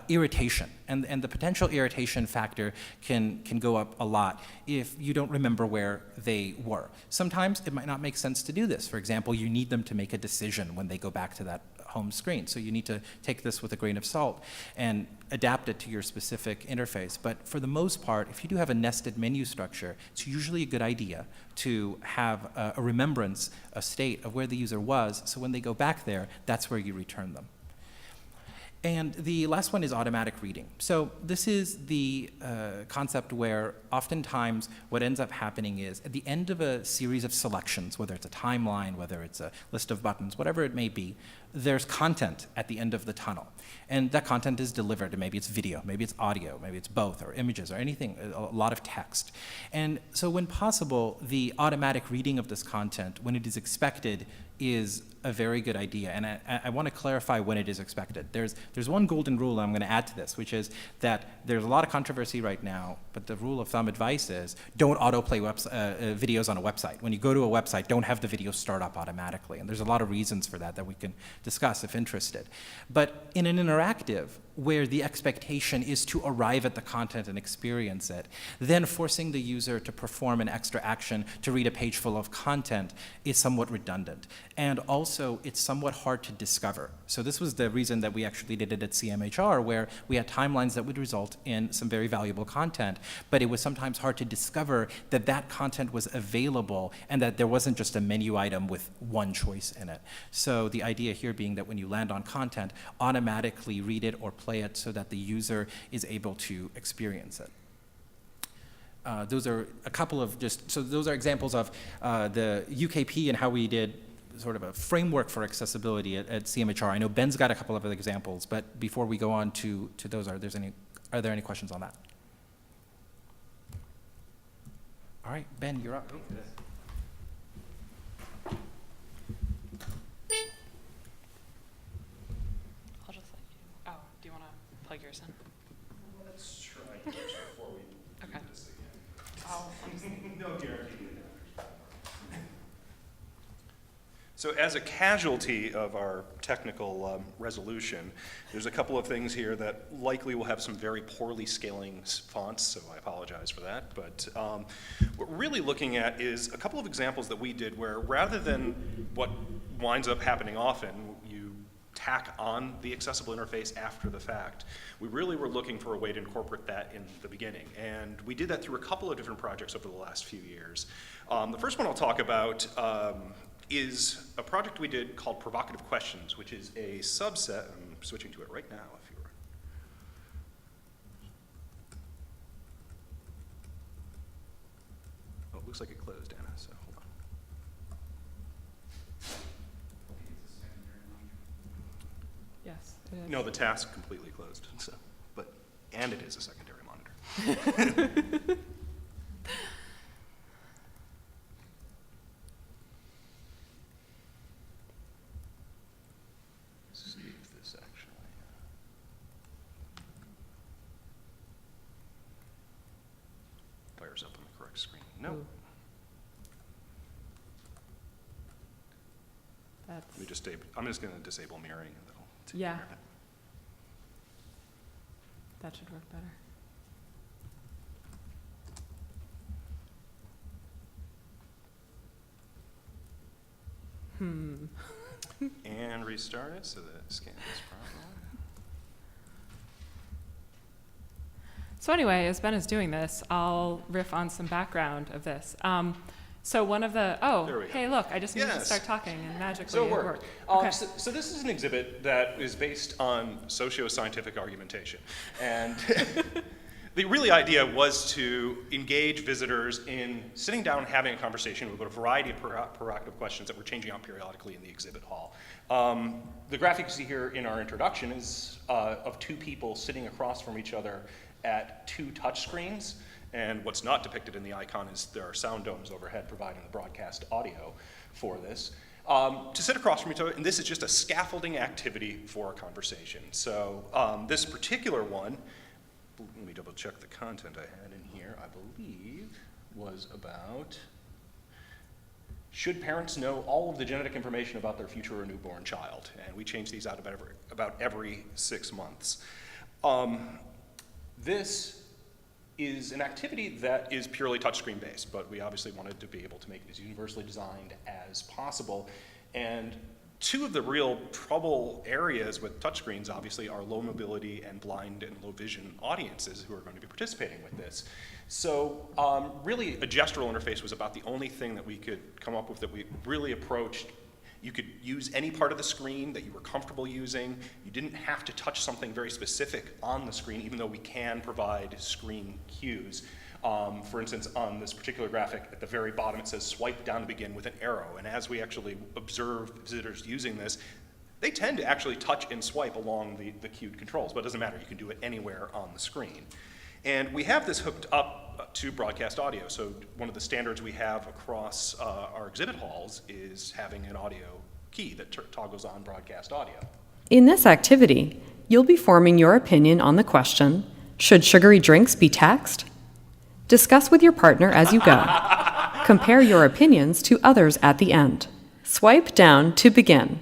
irritation, and the potential irritation factor can go up a lot if you don't remember where they were. Sometimes it might not make sense to do this. For example, you need them to make a decision when they go back to that home screen. So you need to take this with a grain of salt and adapt it to your specific interface. But for the most part, if you do have a nested menu structure, it's usually a good idea to have a remembrance, a state of where the user was, so when they go back there, that's where you return them. And the last one is automatic reading. So this is the concept where oftentimes what ends up happening is at the end of a series of selections, whether it's a timeline, whether it's a list of buttons, whatever it may be, there's content at the end of the tunnel. And that content is delivered, and maybe it's video, maybe it's audio, maybe it's both, or images, or anything, a lot of text. And so when possible, the automatic reading of this content, when it is expected, is a very good idea. And I want to clarify when it is expected. There's one golden rule I'm going to add to this, which is that there's a lot of controversy right now, but the rule of thumb advice is don't autoplay videos on a website. When you go to a website, don't have the video start up automatically. And there's a lot of reasons for that we can discuss if interested. But in an interactive, where the expectation is to arrive at the content and experience it, then forcing the user to perform an extra action to read a page full of content is somewhat redundant. And also, it's somewhat hard to discover. So this was the reason that we actually did it at CMHR, where we had timelines that would result in some very valuable content, but it was sometimes hard to discover that that content was available and that there wasn't just a menu item with one choice in it. So the idea here being that when you land on content, automatically read it or play it so that the user is able to experience it. Those are a couple of those are examples of the UKP and how we did sort of a framework for accessibility at CMHR. I know Ben's got a couple of other examples, but before we go on to those, are there any questions on that? All right, Ben, you're up. I'll just let you. Oh, do you want to plug yours in? Let's try this before we Okay. do this again. I'll No guarantee. So as a casualty of our technical resolution, there's a couple of things here that likely will have some very poorly scaling fonts, so I apologize for that. But what we're really looking at is a couple of examples that we did where rather than what winds up happening often, you tack on the accessible interface after the fact. We really were looking for a way to incorporate that in the beginning. And we did that through a couple of different projects over the last few years. The first one I'll talk about is a project we did called Provocative Questions, which is a subset, I'm switching to it right now if you were. Oh, it looks like it closed, Anna, so hold on. Yes. Yes, it is. No, the task completely closed, so, and it is a secondary monitor. Let's see if this actually fires up on the correct screen. No. Ooh. That's, Let me just I'm just going to disable mirroring. And that'll take Yeah. care of it. that should work better. And restart it so that it scans properly. So anyway, as Ben is doing this, I'll riff on some background of this. So one of the, There we go. hey, look, I just need to Yes. start talking and magically So it it worked. worked. Okay. So this is an exhibit that is based on socio-scientific argumentation. And the really idea was to engage visitors in sitting down and having a conversation about a variety of provocative questions that we're changing out periodically in the exhibit hall. The graphic you see here in our introduction is of two people sitting across from each other at two touch screens. And what's not depicted in the icon is there are sound domes overhead providing the broadcast audio for this. To sit across from each other, and this is just a scaffolding activity for a conversation. So this particular one, let me double check the content I had in here, I believe was about, should parents know all of the genetic information about their future or newborn child? And we change these out about every 6 months. This is an activity that is purely touchscreen based, but we obviously wanted to be able to make it as universally designed as possible. And two of the real trouble areas with touchscreens obviously are low mobility and blind and low vision audiences who are going to be participating with this. So really a gestural interface was about the only thing that we could come up with that we really approached. You could use any part of the screen that you were comfortable using. You didn't have to touch something very specific on the screen, even though we can provide screen cues. For instance, on this particular graphic, at the very bottom it says swipe down to begin with an arrow. And as we actually observe visitors using this, they tend to actually touch and swipe along the cued controls, but it doesn't matter. You can do it anywhere on the screen. And we have this hooked up to broadcast audio. So one of the standards we have across our exhibit halls is having an audio key that toggles on broadcast audio. In this activity, you'll be forming your opinion on the question, should sugary drinks be taxed? Discuss with your partner as you go. Compare your opinions to others at the end. Swipe down to begin.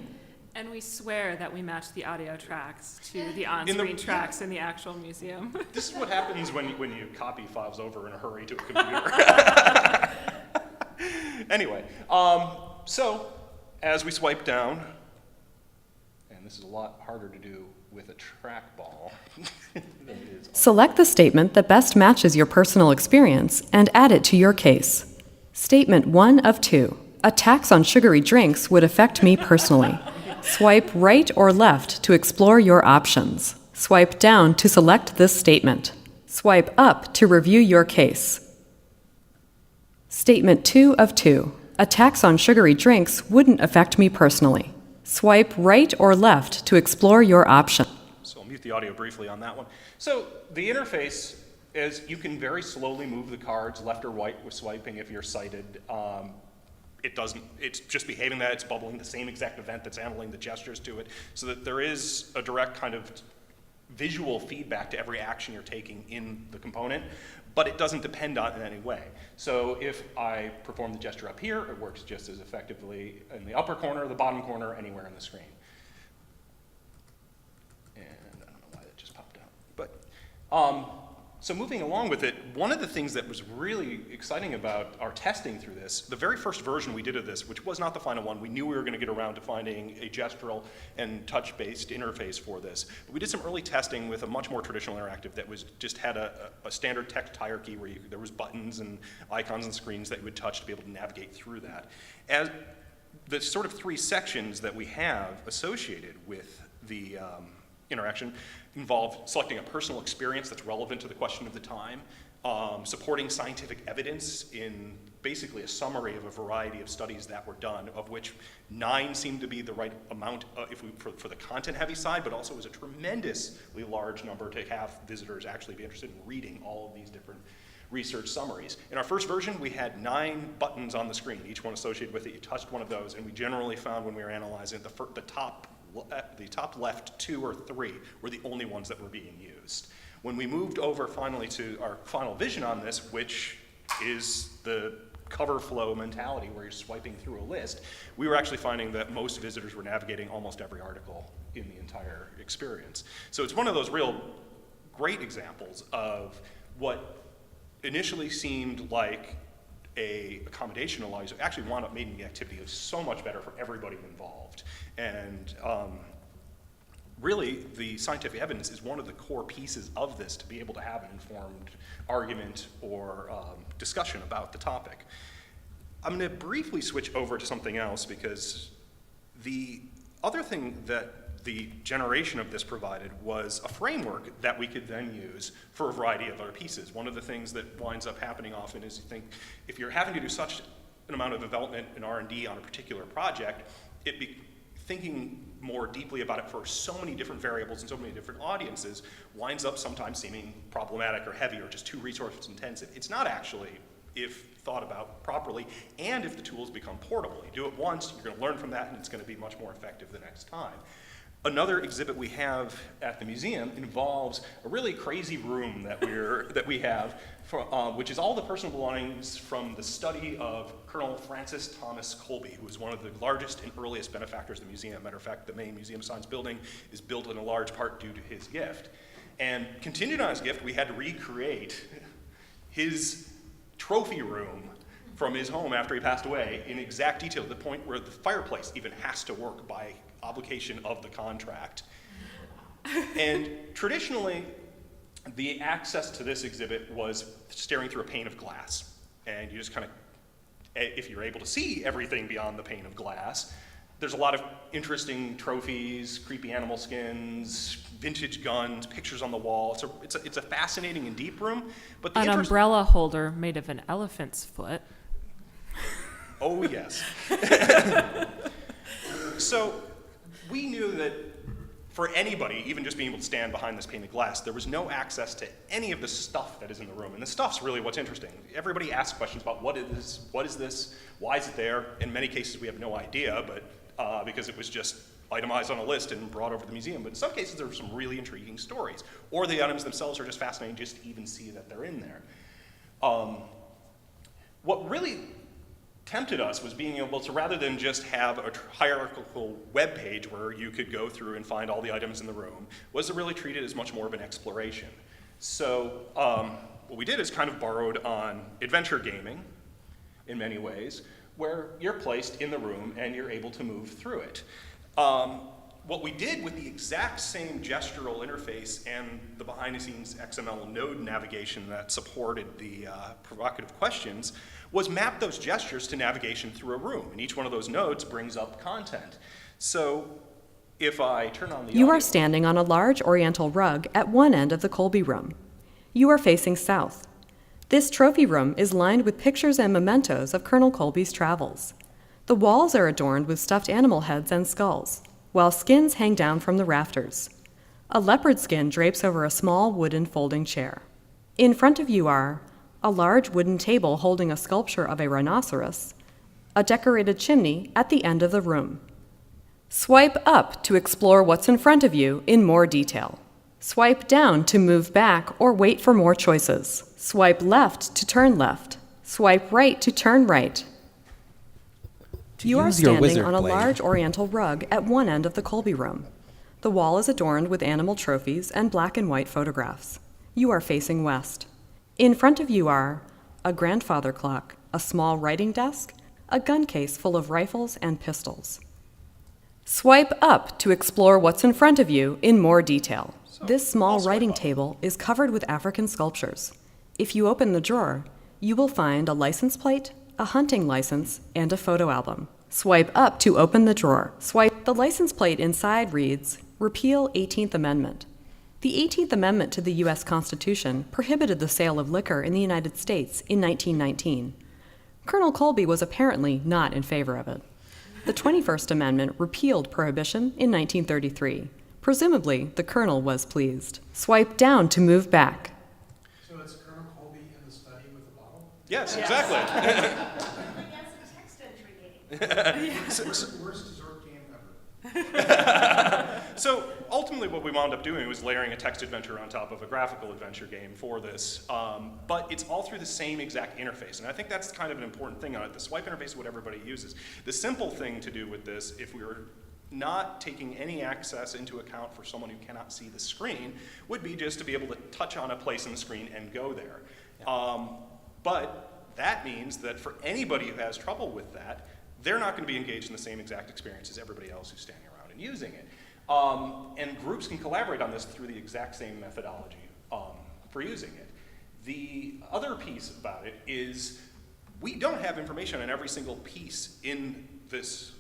And we swear that we match the audio tracks to the on-screen tracks in the actual museum. This is what happens when you copy files over in a hurry to a computer. Anyway, so as we swipe down, and this is a lot harder to do with a trackball than it is. Select the statement that best matches your personal experience and add it to your case. Statement 1 of 2. A tax on sugary drinks would affect me personally. Swipe right or left to explore your options. Swipe down to select this statement. Swipe up to review your case. Statement 2 of 2. A tax on sugary drinks wouldn't affect me personally. Swipe right or left to explore your option. So I'll mute the audio briefly on that one. So the interface is you can very slowly move the cards left or right with swiping if you're sighted. It's just behaving that, it's bubbling the same exact event that's handling the gestures to it, so that there is a direct kind of visual feedback to every action you're taking in the component, but it doesn't depend on it in any way. So if I perform the gesture up here, it works just as effectively in the upper corner, the bottom corner, anywhere in the screen. And I don't know why that just popped out. But so moving along with it, one of the things that was really exciting about our testing through this, the very first version we did of this, which was not the final one, we knew we were going to get around to finding a gestural and touch-based interface for this. But we did some early testing with a much more traditional interactive that was just had a standard text hierarchy where there was buttons and icons and screens that you would touch to be able to navigate through that. As the sort of 3 sections that we have associated with the interaction involve selecting a personal experience that's relevant to the question of the time, supporting scientific evidence in basically a summary of a variety of studies that were done, of which 9 seemed to be the right amount for the content-heavy side, but also was a tremendously large number to have visitors actually be interested in reading all of these different research summaries. In our first version, we had 9 buttons on the screen, each one associated with it. You touched one of those, and we generally found when we were analyzing it, the top left 2 or 3 were the only ones that were being used. When we moved over finally to our final vision on this, which is the cover flow mentality where you're swiping through a list, we were actually finding that most visitors were navigating almost every article in the entire experience. So it's one of those real great examples of what initially seemed like a accommodation allow you actually wound up making the activity so much better for everybody involved. And really, the scientific evidence is one of the core pieces of this to be able to have an informed argument or discussion about the topic. I'm going to briefly switch over to something else because the other thing that the generation of this provided was a framework that we could then use for a variety of other pieces. One of the things that winds up happening often is you think, if you're having to do such an amount of development and R&D on a particular project, thinking more deeply about it for so many different variables and so many different audiences winds up sometimes seeming problematic or heavy or just too resource intensive. It's not actually, if thought about properly, and if the tools become portable. You do it once, you're going to learn from that, and it's going to be much more effective the next time. Another exhibit we have at the museum involves a really crazy room that we have, which is all the personal belongings from the study of Colonel Francis Thomas Colby, who was one of the largest and earliest benefactors of the museum. Matter of fact, the main Museum of Science building is built in a large part due to his gift. And continued on his gift, we had to recreate his trophy room from his home after he passed away in exact detail, to the point where the fireplace even has to work by obligation of the contract. And traditionally, the access to this exhibit was staring through a pane of glass. And you just kind of, if you're able to see everything beyond the pane of glass, there's a lot of interesting trophies, creepy animal skins, vintage guns, pictures on the wall. It's a fascinating and deep room. But the an umbrella holder made of an elephant's foot. Oh, yes. So we knew that for anybody, even just being able to stand behind this pane of glass, there was no access to any of the stuff that is in the room. And the stuff's really what's interesting. Everybody asks questions about what is this, why is it there? In many cases, we have no idea, but because it was just itemized on a list and brought over to the museum. But in some cases, there were some really intriguing stories. Or the items themselves are just fascinating just to even see that they're in there. What really tempted us was being able to, rather than just have a hierarchical web page where you could go through and find all the items in the room, was to really treat it as much more of an exploration. So what we did is kind of borrowed on adventure gaming in many ways, where you're placed in the room and you're able to move through it. What we did with the exact same gestural interface and the behind-the-scenes XML node navigation that supported the provocative questions was map those gestures to navigation through a room, and each one of those nodes brings up content. So if I turn on the You audio, are standing on a large oriental rug at one end of the Colby room. You are facing south. This trophy room is lined with pictures and mementos of Colonel Colby's travels. The walls are adorned with stuffed animal heads and skulls, while skins hang down from the rafters. A leopard skin drapes over a small wooden folding chair. In front of you are a large wooden table holding a sculpture of a rhinoceros, a decorated chimney at the end of the room. Swipe up to explore what's in front of you in more detail. Swipe down to move back or wait for more choices. Swipe left to turn left. Swipe right to turn right. You are standing on a large oriental rug at one end of the Colby room. The wall is adorned with animal trophies and black and white photographs. You are facing west. In front of you are a grandfather clock, a small writing desk, a gun case full of rifles and pistols. Swipe up to explore what's in front of you in more detail. This small writing table is covered with African sculptures. If you open the drawer, you will find a license plate, a hunting license, and a photo album. Swipe up to open the drawer. Swipe. The license plate inside reads, Repeal 18th Amendment. The 18th Amendment to the U.S. Constitution prohibited the sale of liquor in the United States in 1919. Colonel Colby was apparently not in favor of it. The 21st Amendment repealed prohibition in 1933. Presumably, the colonel was pleased. Swipe down to move back. So it's Colonel Colby in the study with the bottle? Yes, exactly. That's a text entry game. Worst dessert game ever. So ultimately what we wound up doing was layering a text adventure on top of a graphical adventure game for this, but it's all through the same exact interface, and I think that's kind of an important thing on it. The swipe interface is what everybody uses. The simple thing to do with this, if we were not taking any access into account for someone who cannot see the screen, would be just to be able to touch on a place on the screen and go there. But that means that for anybody who has trouble with that, they're not going to be engaged in the same exact experience as everybody else who's standing around and using it. And groups can collaborate on this through the exact same methodology for using it. The other piece about it is we don't have information on every single piece in this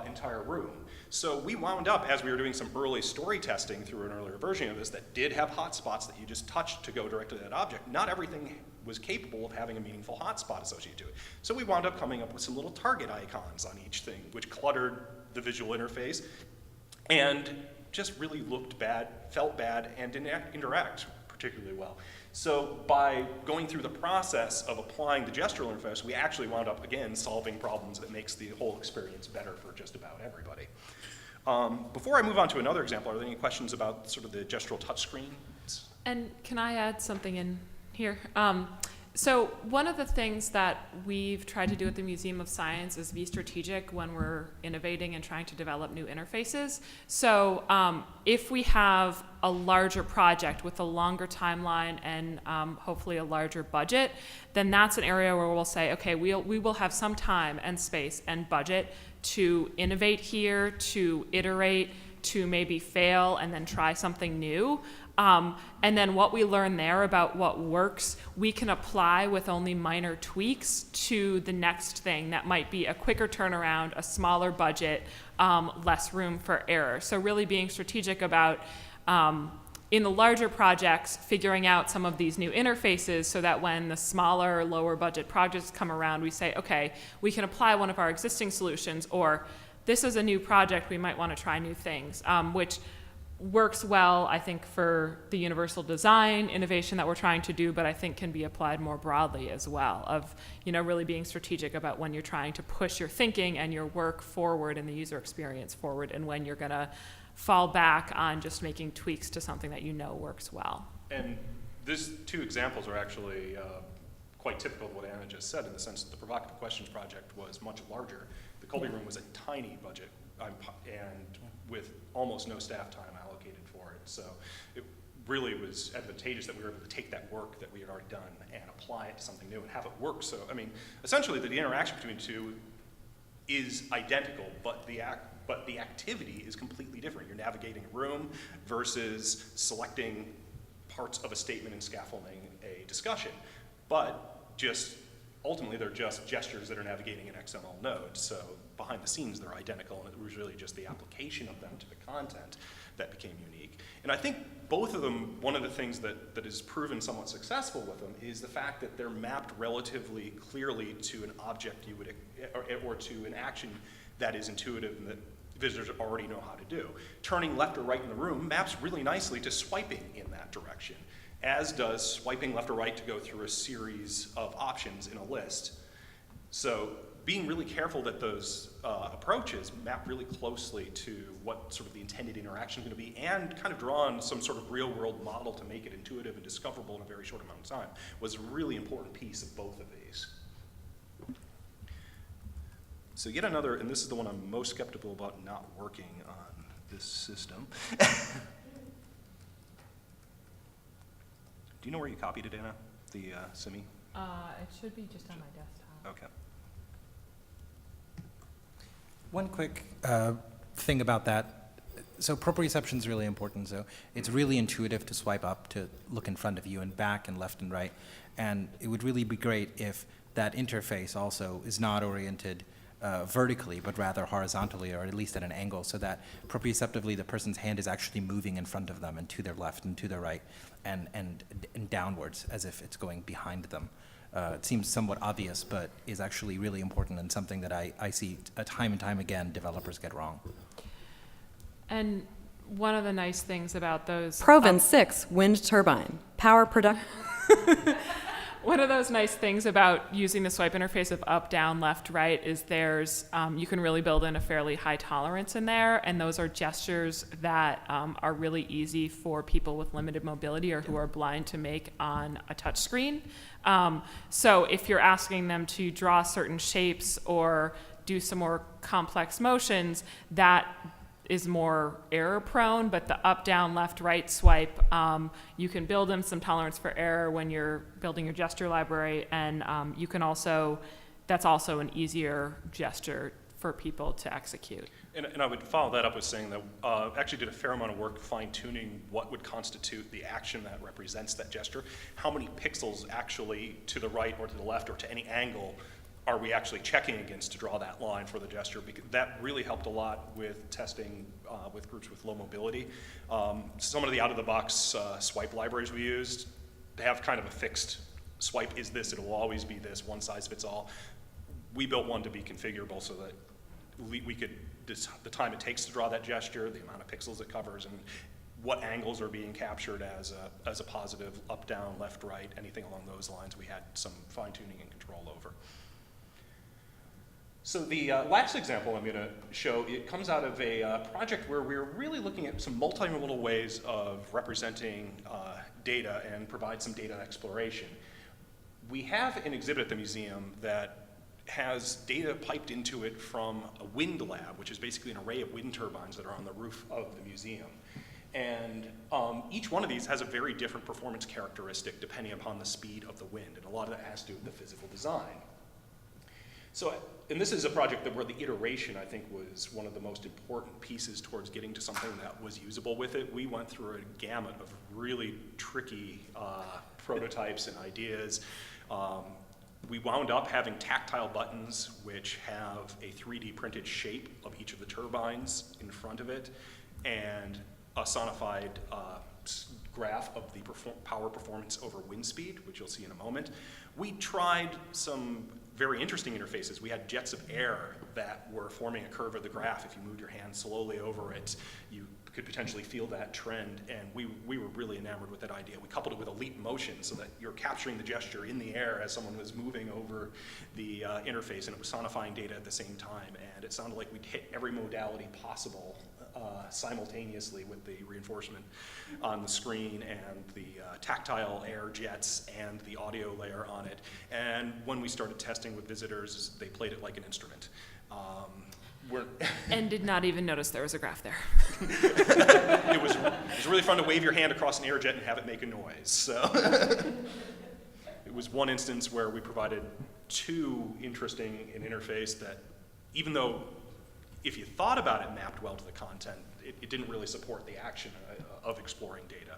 entire room. So we wound up, as we were doing some early story testing through an earlier version of this that did have hotspots that you just touched to go directly to that object, not everything was capable of having a meaningful hotspot associated to it. So we wound up coming up with some little target icons on each thing, which cluttered the visual interface and just really looked bad, felt bad, and didn't interact particularly well. So by going through the process of applying the gestural interface, we actually wound up, again, solving problems that makes the whole experience better for just about everybody. Before I move on to another example, are there any questions about sort of the gestural touchscreens? And can I add something in here? So one of the things that we've tried to do at the Museum of Science is be strategic when we're innovating and trying to develop new interfaces. So if we have a larger project with a longer timeline and hopefully a larger budget, then that's an area where we'll say, okay, we will have some time and space and budget to innovate here, to iterate, to maybe fail and then try something new. And then what we learn there about what works, we can apply with only minor tweaks to the next thing that might be a quicker turnaround, a smaller budget, less room for error. So really being strategic about, in the larger projects, figuring out some of these new interfaces so that when the smaller, lower budget projects come around, we say, okay, we can apply one of our existing solutions, or this is a new project, we might want to try new things, which works well, I think, for the universal design innovation that we're trying to do, but I think can be applied more broadly as well, of really being strategic about when you're trying to push your thinking and your work forward and the user experience forward, and when you're going to fall back on just making tweaks to something that works well. And these two examples are actually quite typical of what Anna just said, in the sense that the Provocative Questions project was much larger. The Colby Room was a tiny budget, and with almost no staff time allocated for it. So it really was advantageous that we were able to take that work that we had already done and apply it to something new and have it work. So, I mean, essentially the interaction between the two is identical, but the activity is completely different. You're navigating a room versus selecting parts of a statement and scaffolding a discussion. But just ultimately, they're just gestures that are navigating an XML node. So behind the scenes, they're identical, and it was really just the application of them to the content that became unique. And I think both of them, one of the things that has proven somewhat successful with them is the fact that they're mapped relatively clearly to an object you would, or to an action that is intuitive and that visitors already know how to do. Turning left or right in the room maps really nicely to swiping in that direction, as does swiping left or right to go through a series of options in a list. So being really careful that those approaches map really closely to what sort of the intended interaction is going to be, and kind of draw on some sort of real world model to make it intuitive and discoverable in a very short amount of time was a really important piece of both of these. So yet another, and this is the one I'm most skeptical about not working on this system. Do you know where you copied it, Anna? The SIMI? It should be just on my desktop. Okay. One quick thing about that. So proprioception is really important. So it's really intuitive to swipe up, to look in front of you and back and left and right. And it would really be great if that interface also is not oriented vertically, but rather horizontally, or at least at an angle, so that proprioceptively the person's hand is actually moving in front of them and to their left and to their right and downwards as if it's going behind them. It seems somewhat obvious, but is actually really important and something that I see time and time again developers get wrong. And one of the nice things about those Proven 6 wind turbine, power product. one of those nice things about using the swipe interface of up, down, left, right is you can really build in a fairly high tolerance in there, and those are gestures that are really easy for people with limited mobility or who are blind to make on a touch screen. So if you're asking them to draw certain shapes or do some more complex motions, that is more error prone, but the up, down, left, right swipe, you can build in some tolerance for error when you're building your gesture library, and you can also, that's also an easier gesture for people to execute. And I would follow that up with saying that actually did a fair amount of work fine-tuning what would constitute the action that represents that gesture. How many pixels actually to the right or to the left or to any angle are we actually checking against to draw that line for the gesture? Because that really helped a lot with testing with groups with low mobility. Some of the out-of-the-box swipe libraries we used, they have kind of a fixed swipe is this, it will always be this, one size fits all. We built one to be configurable so that we could, the time it takes to draw that gesture, the amount of pixels it covers, and what angles are being captured as a positive, up, down, left, right, anything along those lines, we had some fine-tuning and control over. So the last example I'm going to show, it comes out of a project where we're really looking at some multimodal ways of representing data and provide some data exploration. We have an exhibit at the museum that has data piped into it from a wind lab, which is basically an array of wind turbines that are on the roof of the museum. And each one of these has a very different performance characteristic depending upon the speed of the wind, and a lot of that has to do with the physical design. So, and this is a project where the iteration, I think, was one of the most important pieces towards getting to something that was usable with it. We went through a gamut of really tricky prototypes and ideas. We wound up having tactile buttons which have a 3D printed shape of each of the turbines in front of it, and a sonified graph of the power performance over wind speed, which you'll see in a moment. We tried some very interesting interfaces. We had jets of air that were forming a curve of the graph. If you moved your hand slowly over it, you could potentially feel that trend, and we were really enamored with that idea. We coupled it with a leap motion so that you're capturing the gesture in the air as someone was moving over the interface, and it was sonifying data at the same time, and it sounded like we'd hit every modality possible simultaneously with the reinforcement on the screen and the tactile air jets and the audio layer on it. And when we started testing with visitors, they played it like an instrument. And did not even notice there was a graph there. It was really fun to wave your hand across an air jet and have it make a noise. So it was one instance where we provided too interesting an interface that, even though if you thought about it mapped well to the content, it didn't really support the action of exploring data.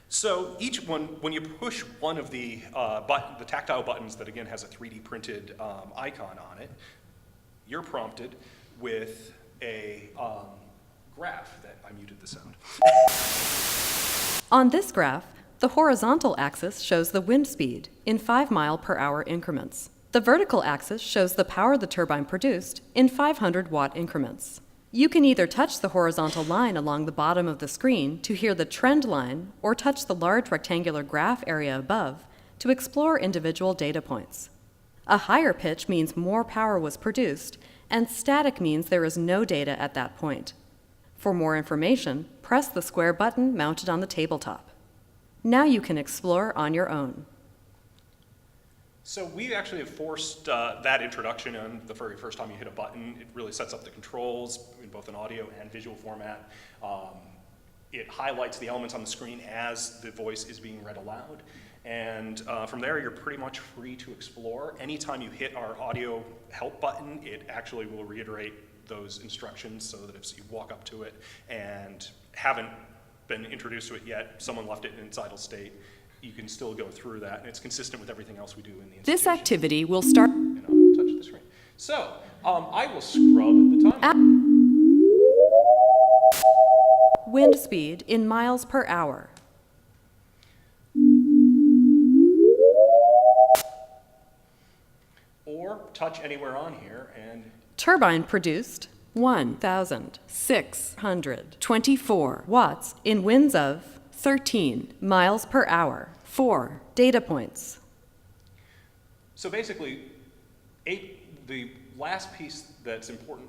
So each one, when you push one of the tactile buttons that again has a 3D printed icon on it, you're prompted with a graph that I muted the sound. On this graph, the horizontal axis shows the wind speed in 5-mile-per-hour increments. The vertical axis shows the power the turbine produced in 500-watt increments. You can either touch the horizontal line along the bottom of the screen to hear the trend line, or touch the large rectangular graph area above to explore individual data points. A higher pitch means more power was produced, and static means there is no data at that point. For more information, press the square button mounted on the tabletop. Now you can explore on your own. So we actually have forced that introduction on the very first time you hit a button. It really sets up the controls in both an audio and visual format. It highlights the elements on the screen as the voice is being read aloud. And from there, you're pretty much free to explore. Anytime you hit our audio help button, it actually will reiterate those instructions so that if you walk up to it and haven't been introduced to it yet, someone left it in its idle state, you can still go through that, and it's consistent with everything else we do in the institution. This activity will start. And I'll touch the screen. So, I will scrub the time. Wind speed in miles per hour. Or touch anywhere on here and Turbine produced 1,624 watts in winds of 13 miles per hour. 4 data points. so basically, the last piece that's important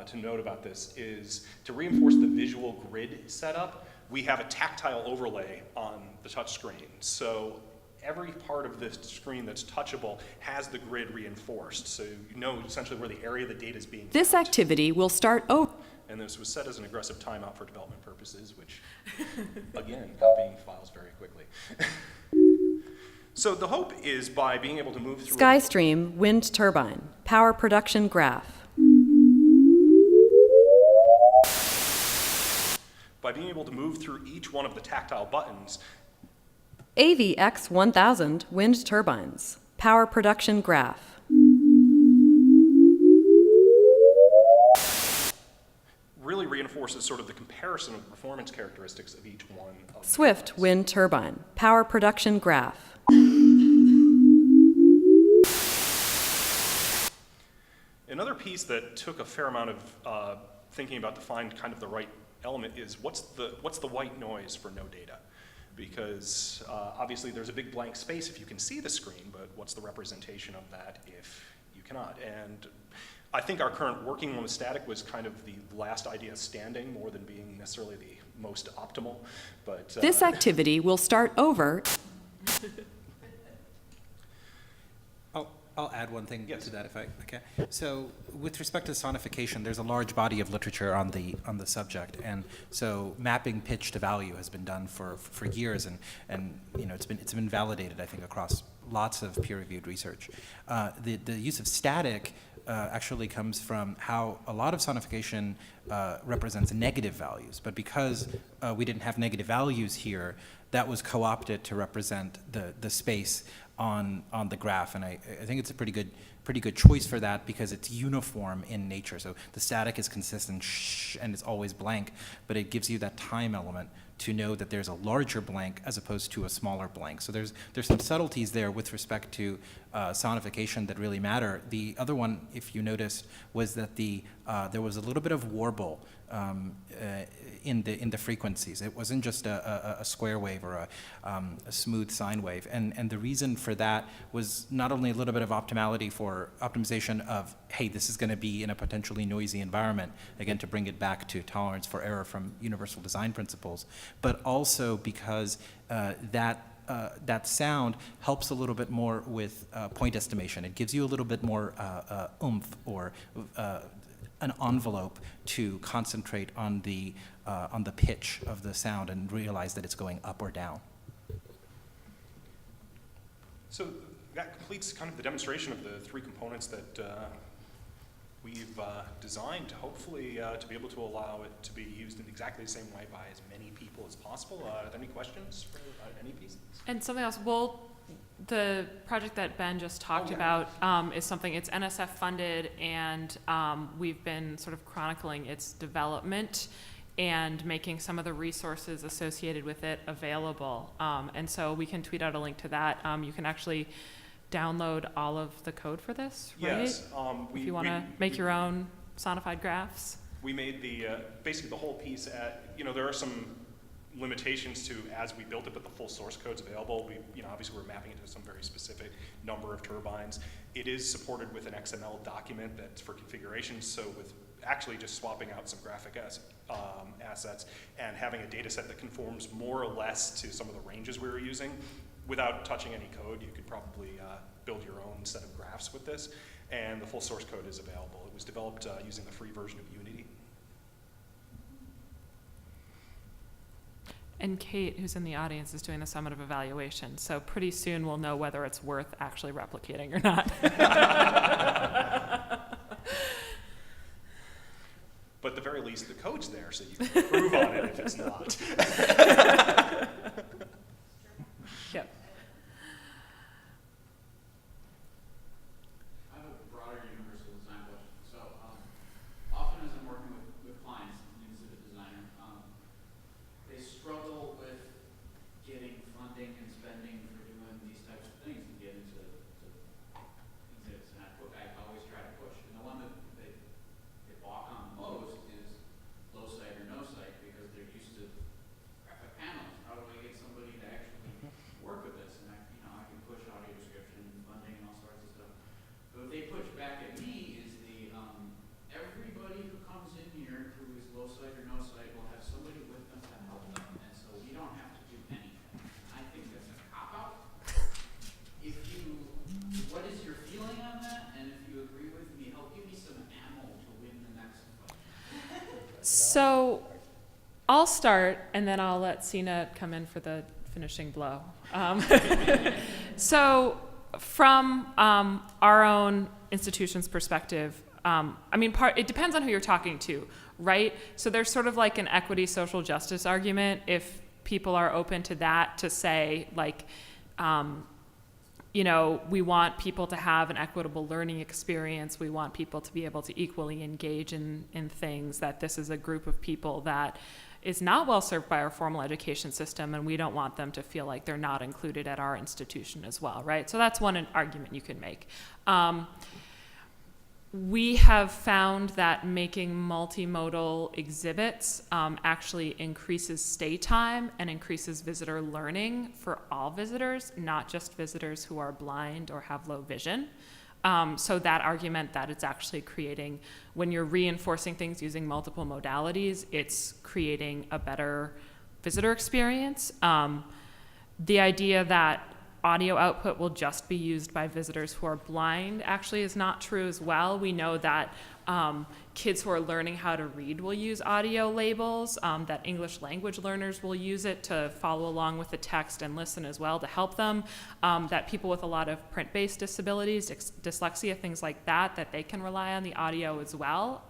to note about this is to reinforce the visual grid setup. We have a tactile overlay on the touch screen. So every part of this screen that's touchable has the grid reinforced. So you know essentially where the area of the data is being This mapped. activity will start over. And this was set as an aggressive timeout for development purposes, which, again, copying files very quickly. So the hope is by being able to move through Skystream wind turbine power production graph. by being able to move through each one of the tactile buttons, AVX 1000 wind turbines power production graph. really reinforces sort of the comparison of the performance characteristics of each one of the Swift buttons. wind turbine power production graph. Another piece that took a fair amount of thinking about to find kind of the right element is what's the white noise for no data? Because obviously there's a big blank space if you can see the screen, but what's the representation of that if you cannot? And I think our current working one with static was kind of the last idea standing more than being necessarily the most optimal. But This activity will start over. I'll add one thing Yes. to that if I can. So with respect to sonification, there's a large body of literature on the subject, and so mapping pitch to value has been done for years, and you know it's been validated, I think, across lots of peer-reviewed research. The use of static actually comes from how a lot of sonification represents negative values, but because we didn't have negative values here, that was co-opted to represent the space on the graph, and I think it's a pretty good choice for that because it's uniform in nature. So the static is consistent and it's always blank, but it gives you that time element to know that there's a larger blank as opposed to a smaller blank. So there's some subtleties there with respect to sonification that really matter. The other one, if you noticed, was that there was a little bit of warble in the frequencies. It wasn't just a square wave or a smooth sine wave, and the reason for that was not only a little bit of optimization of, hey, this is going to be in a potentially noisy environment, again to bring it back to tolerance for error from universal design principles, but also because that sound helps a little bit more with point estimation. It gives you a little bit more oomph or an envelope to concentrate on the pitch of the sound and realize that it's going up or down. So that completes kind of the demonstration of the three components that we've designed, hopefully to be able to allow it to be used in exactly the same way by as many people as possible. Any questions for any pieces? And something else, the project that Ben just talked about is something, it's NSF funded, and we've been sort of chronicling its development and making some of the resources associated with it available. And so we can tweet out a link to that. You can actually download all of the code for this, right? Yes. If you want to make your own sonified graphs. We made basically the whole piece there are some limitations to as we built it, but the full source code's available. Obviously we're mapping it to some very specific number of turbines. It is supported with an XML document that's for configuration, so with actually just swapping out some graphic assets and having a data set that conforms more or less to some of the ranges we were using, without touching any code, you could probably build your own set of graphs with this, and the full source code is available. It was developed using the free version of Unity. And Kate, who's in the audience, is doing the summative evaluation. So pretty soon we'll know whether it's worth actually replicating or not. But at the very least, the code's there, so you can improve on it if it's not. Yep. I have a broader universal design start, and then I'll let Sina come in for the finishing blow. So from our own institution's perspective, it depends on who you're talking to, right? So there's sort of like an equity social justice argument if people are open to that, to say like, we want people to have an equitable learning experience. We want people to be able to equally engage in things, that this is a group of people that is not well served by our formal education system, and we don't want them to feel like they're not included at our institution as well, right? So that's one argument you can make. We have found that making multimodal exhibits actually increases stay time and increases visitor learning for all visitors, not just visitors who are blind or have low vision. So that argument that it's actually creating, when you're reinforcing things using multiple modalities, it's creating a better visitor experience. The idea that audio output will just be used by visitors who are blind actually is not true as well. We know that kids who are learning how to read will use audio labels, that English language learners will use it to follow along with the text and listen as well to help them, that people with a lot of print-based disabilities, dyslexia, things like that, that they can rely on the audio as well.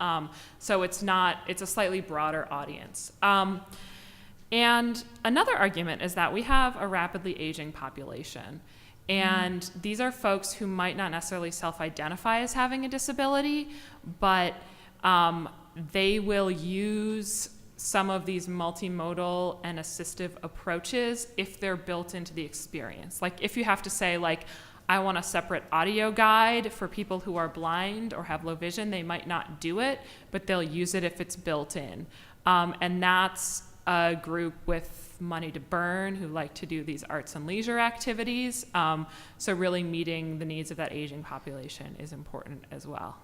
So it's a slightly broader audience. And another argument is that we have a rapidly aging population. And these are folks who might not necessarily self-identify as having a disability, but they will use some of these multimodal and assistive approaches if they're built into the experience. Like if you have to say, like, I want a separate audio guide for people who are blind or have low vision, they might not do it, but they'll use it if it's built in. And that's a group with money to burn who like to do these arts and leisure activities. So really meeting the needs of that aging population is important as well.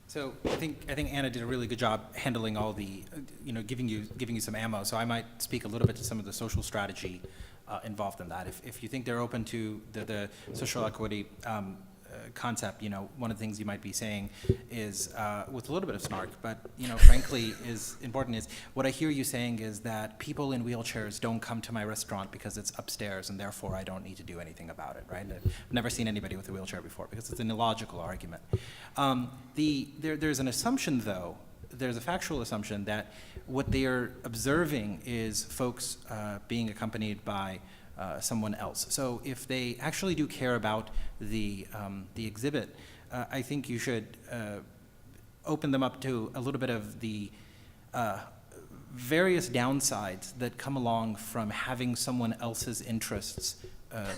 So I think Anna did a really good job handling all the, giving you some ammo. So I might speak a little bit to some of the social strategy involved in that. If you think they're open to the social equity concept, one of the things you might be saying is, with a little bit of snark, but frankly is important, is what I hear you saying is that people in wheelchairs don't come to my restaurant because it's upstairs and therefore I don't need to do anything about it, right? I've never seen anybody with a wheelchair before because it's an illogical argument. There's an assumption though, there's a factual assumption that what they are observing is folks being accompanied by someone else. So if they actually do care about the exhibit, I think you should open them up to a little bit of the various downsides that come along from having someone else's interests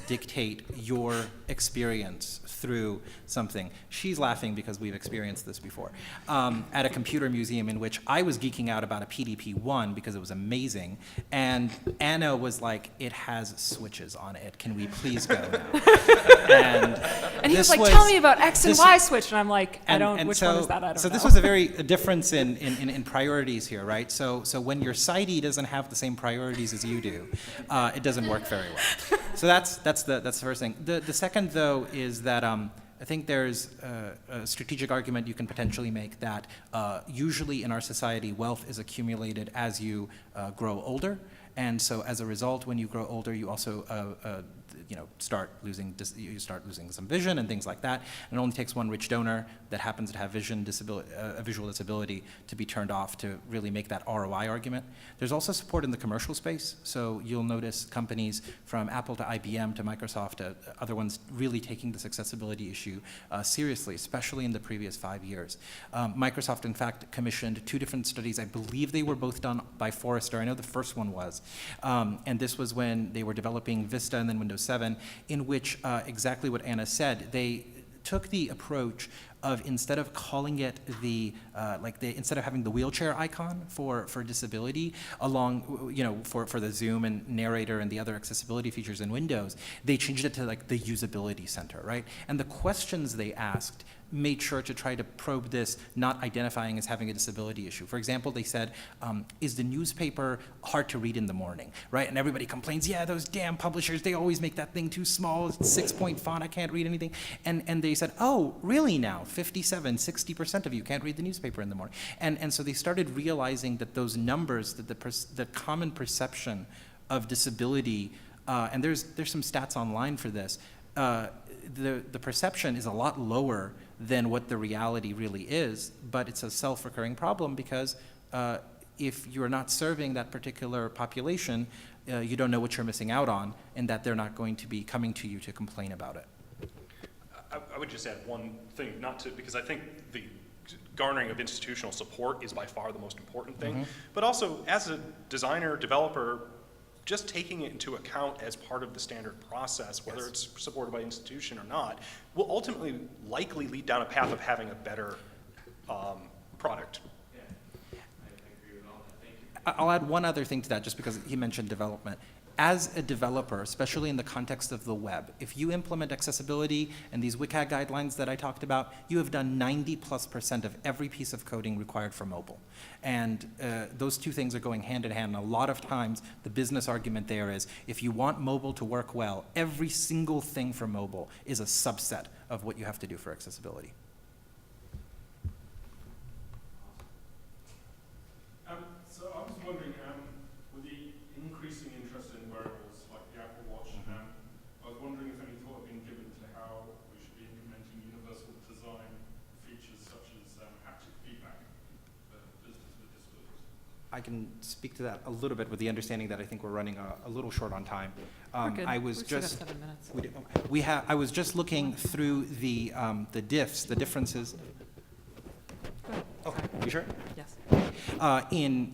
dictate your experience through something. She's laughing because we've experienced this before. At a computer museum in which I was geeking out about a PDP-1 because it was amazing, and Anna was like, it has switches on it. Can we please go now? And he was like, tell me about X and Y switch, and I'm like, which one is that? I don't know. So this was a difference in priorities here, right? So when your sighty doesn't have the same priorities as you do, it doesn't work very well. So that's the first thing. The second, though, is that I think there's a strategic argument you can potentially make that usually in our society, wealth is accumulated as you grow older. And so as a result, when you grow older, you also start losing some vision and things like that. And it only takes one rich donor that happens to have a visual disability to be turned off to really make that ROI argument. There's also support in the commercial space. So you'll notice companies from Apple to IBM to Microsoft to other ones really taking this accessibility issue seriously, especially in the previous 5 years. Microsoft, in fact, commissioned 2 different studies. I believe they were both done by Forrester. I know the first one was. And this was when they were developing Vista and then Windows 7, in which exactly what Anna said, they took the approach of instead of calling it instead of having the wheelchair icon for disability along, for the zoom and narrator and the other accessibility features in Windows, they changed it to like the usability center, right? And the questions they asked made sure to try to probe this, not identifying as having a disability issue. For example, they said, is the newspaper hard to read in the morning, right? And everybody complains, yeah, those damn publishers, they always make that thing too small, it's 6-point font, I can't read anything. And they said, oh, really now? 57, 60% of you can't read the newspaper in the morning. And so they started realizing that those numbers, that the common perception of disability, and there's some stats online for this, the perception is a lot lower than what the reality really is, but it's a self-recurring problem because if you're not serving that particular population, you don't know what you're missing out on, and that they're not going to be coming to you to complain about it. I would just add one thing, because I think the garnering of institutional support is by far the most important thing, but also as a designer, developer, just taking it into account as part of the standard process, whether it's supported by institution or not, will ultimately likely lead down a path of having a better product. Yeah, I agree with all that. Thank you. I'll add one other thing to that, just because he mentioned development. As a developer, especially in the context of the web, if you implement accessibility and these WCAG guidelines that I talked about, you have done 90+% of every piece of coding required for mobile. And those two things are going hand in hand. And a lot of times, the business argument there is, if you want mobile to work well, every single thing for mobile is a subset of what you have to do for accessibility. So I was wondering, with the increasing interest in wearables like the Apple Watch, I was wondering if any thought had been given to how we should be implementing universal design features such as haptic feedback for visitors with disabilities. I can speak to that a little bit with the understanding that I think we're running a little short on time. We're good. I was We've still got just 7 minutes. I was just looking through the diffs, the differences. Go ahead. Okay, Sorry. you sure? Yes. In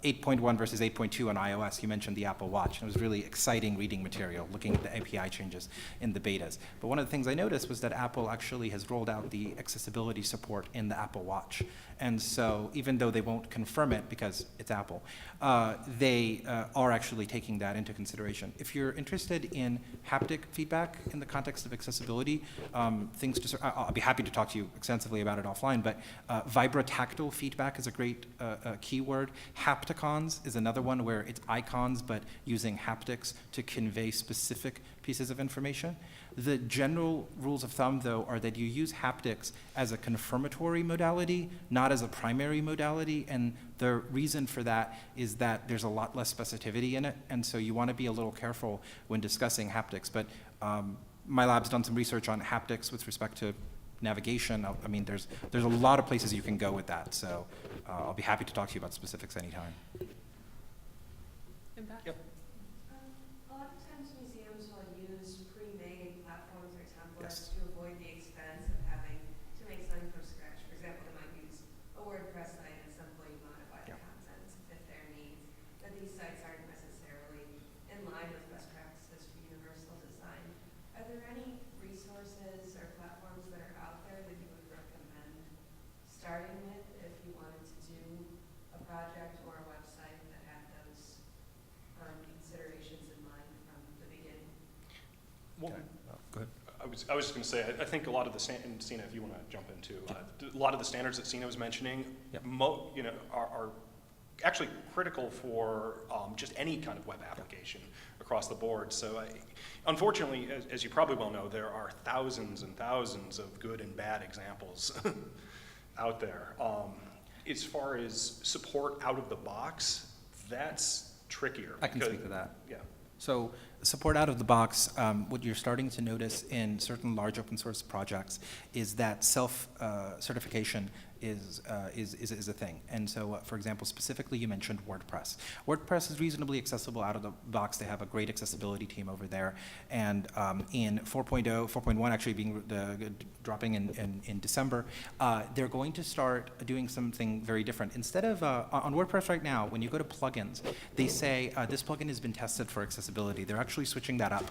8.1 versus 8.2 on iOS, you mentioned the Apple Watch. And it was really exciting reading material, looking at the API changes in the betas. But one of the things I noticed was that Apple actually has rolled out the accessibility support in the Apple Watch. And so even though they won't confirm it because it's Apple, they are actually taking that into consideration. If you're interested in haptic feedback in the context of accessibility, I'll be happy to talk to you extensively about it offline, but vibrotactile feedback is a great keyword. Hapticons is another one where it's icons but using haptics to convey specific pieces of information. The general rules of thumb, though, are that you use haptics as a confirmatory modality, not as a primary modality, and the reason for that is that there's a lot less specificity in it, and so you want to be a little careful when discussing haptics. But my lab's done some research on haptics with respect to navigation. I mean, there's a lot of places you can go with that, so I'll be happy to talk to you about specifics anytime. Yep. A lot of times museums will use pre-made platforms or templates Yes. to avoid the expense of having to make something from scratch. For example, they might use a WordPress site and simply modify the content to fit their needs. But these sites aren't necessarily in line with best practices for universal design. Are there any resources or platforms that are out there that you would recommend starting with if you wanted to do a project or a website that had those considerations in mind from the beginning? Well, Go ahead. I was just going to say, I think a lot of the, and Sina, if you want to jump in too, a lot of the standards that Sina was mentioning, Yep. are actually critical for just any kind of web application across the board. So unfortunately, as you probably well know, there are thousands and thousands of good and bad examples out there. As far as support out of the box, that's trickier. I can speak to that. Yeah. So support out of the box, what you're starting to notice in certain large open source projects is that self-certification is a thing. And so, for example, specifically you mentioned WordPress. WordPress is reasonably accessible out of the box. They have a great accessibility team over there. And in 4.0, 4.1 actually being dropping in December, they're going to start doing something very different. Instead of, on WordPress right now, when you go to plugins, they say this plugin has been tested for accessibility. They're actually switching that up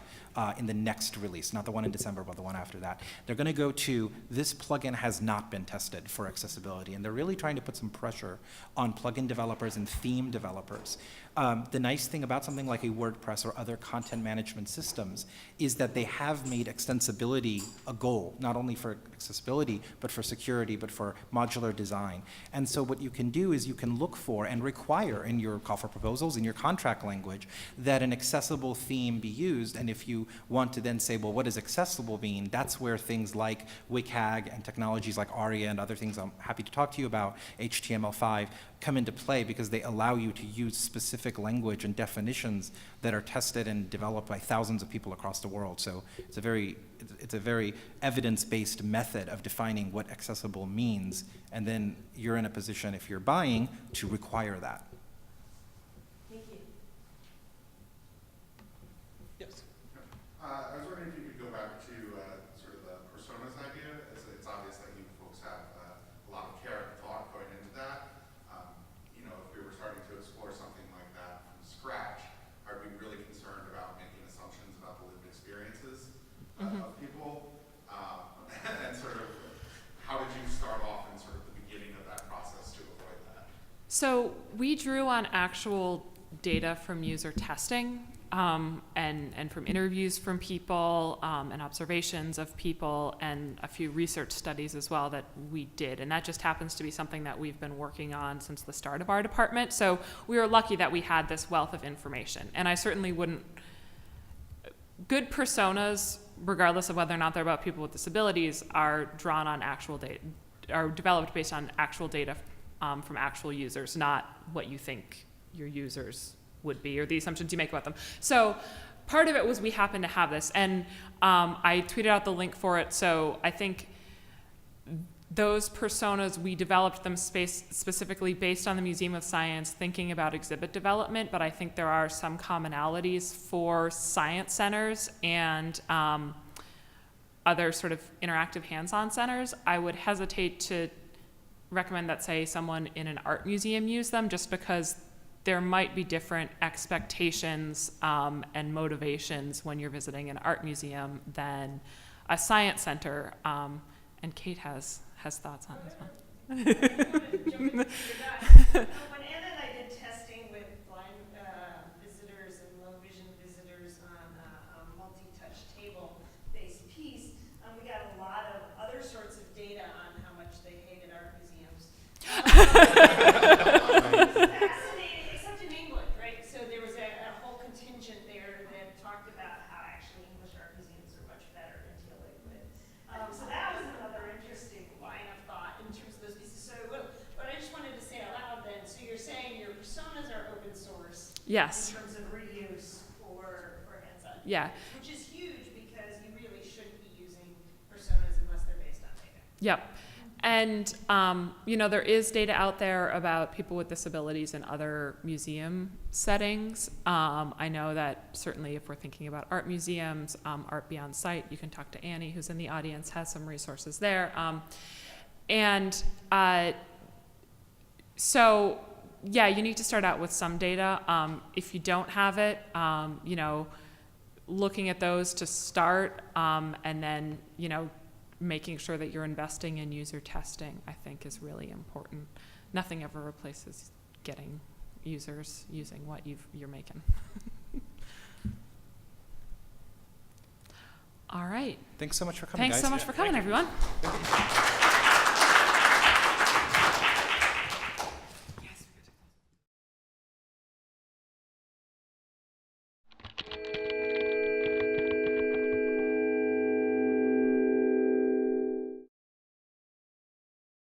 in the next release, not the one in December, but the one after that. They're going to go to this plugin has not been tested for accessibility, and they're really trying to put some pressure on plugin developers and theme developers. The nice thing about something like a WordPress or other content management systems is that they have made extensibility a goal, not only for accessibility, but for security, but for modular design. And so what you can do is you can look for and require in your call for proposals, in your contract language, that an accessible theme be used. And if you want to then say, well, what does accessible mean? That's where things like WCAG and technologies like ARIA and other things I'm happy to talk to you about, HTML5, come into play because they allow you to use specific language and definitions that are tested and developed by thousands of people across the world. So it's a very evidence-based method of defining what accessible means, and then you're in a position, if you're buying, to require that. Thank you. Yes. I was wondering if you could go back to sort of the personas idea. It's obvious that you folks have a lot of care and thought going into that. If we were starting to explore something like that from scratch, are we really concerned about making assumptions about the lived experiences of people? And sort of, how did you start off in sort of the beginning of that process to avoid that? So we drew on actual data from user testing and from interviews from people and observations of people and a few research studies as well that we did. And that just happens to be something that we've been working on since the start of our department. So we were lucky that we had this wealth of information. And I certainly wouldn't, good personas, regardless of whether or not they're about people with disabilities, are drawn on actual data, are developed based on actual data from actual users, not what you think your users would be or the assumptions you make about them. So part of it was we happened to have this, and I tweeted out the link for it. So I think those personas, we developed them specifically based on the Museum of Science, thinking about exhibit development, but I think there are some commonalities for science centers and other sort of interactive hands-on centers. I would hesitate to recommend that, say, someone in an art museum use them, just because there might be different expectations and motivations when you're visiting an art museum than a science center. And Kate has thoughts on this one. When Anna and I did testing with blind visitors and low vision visitors on a multi-touch table-based piece, we got a lot of other sorts of data on how much they hated art museums. Fascinating, except in England, right? So there was a whole contingent there that talked about how actually English art museums are much better in dealing with. So that was another interesting line of thought in terms of those pieces. So what I just wanted to say out loud then, so you're saying your personas are open source. Yes. In terms of reuse for hands-on. Yeah. Which is huge because you really shouldn't be using personas unless they're based on data. Yep. And, there is data out there about people with disabilities in other museum settings. I know that certainly if we're thinking about art museums, Art Beyond Sight, you can talk to Annie, who's in the audience, has some resources there. So, yeah, you need to start out with some data. If you don't have it, looking at those to start, and then, making sure that you're investing in user testing, I think, is really important. Nothing ever replaces getting users using what you're making. All right. Thanks so much for coming, Thanks guys. so much for coming, everyone.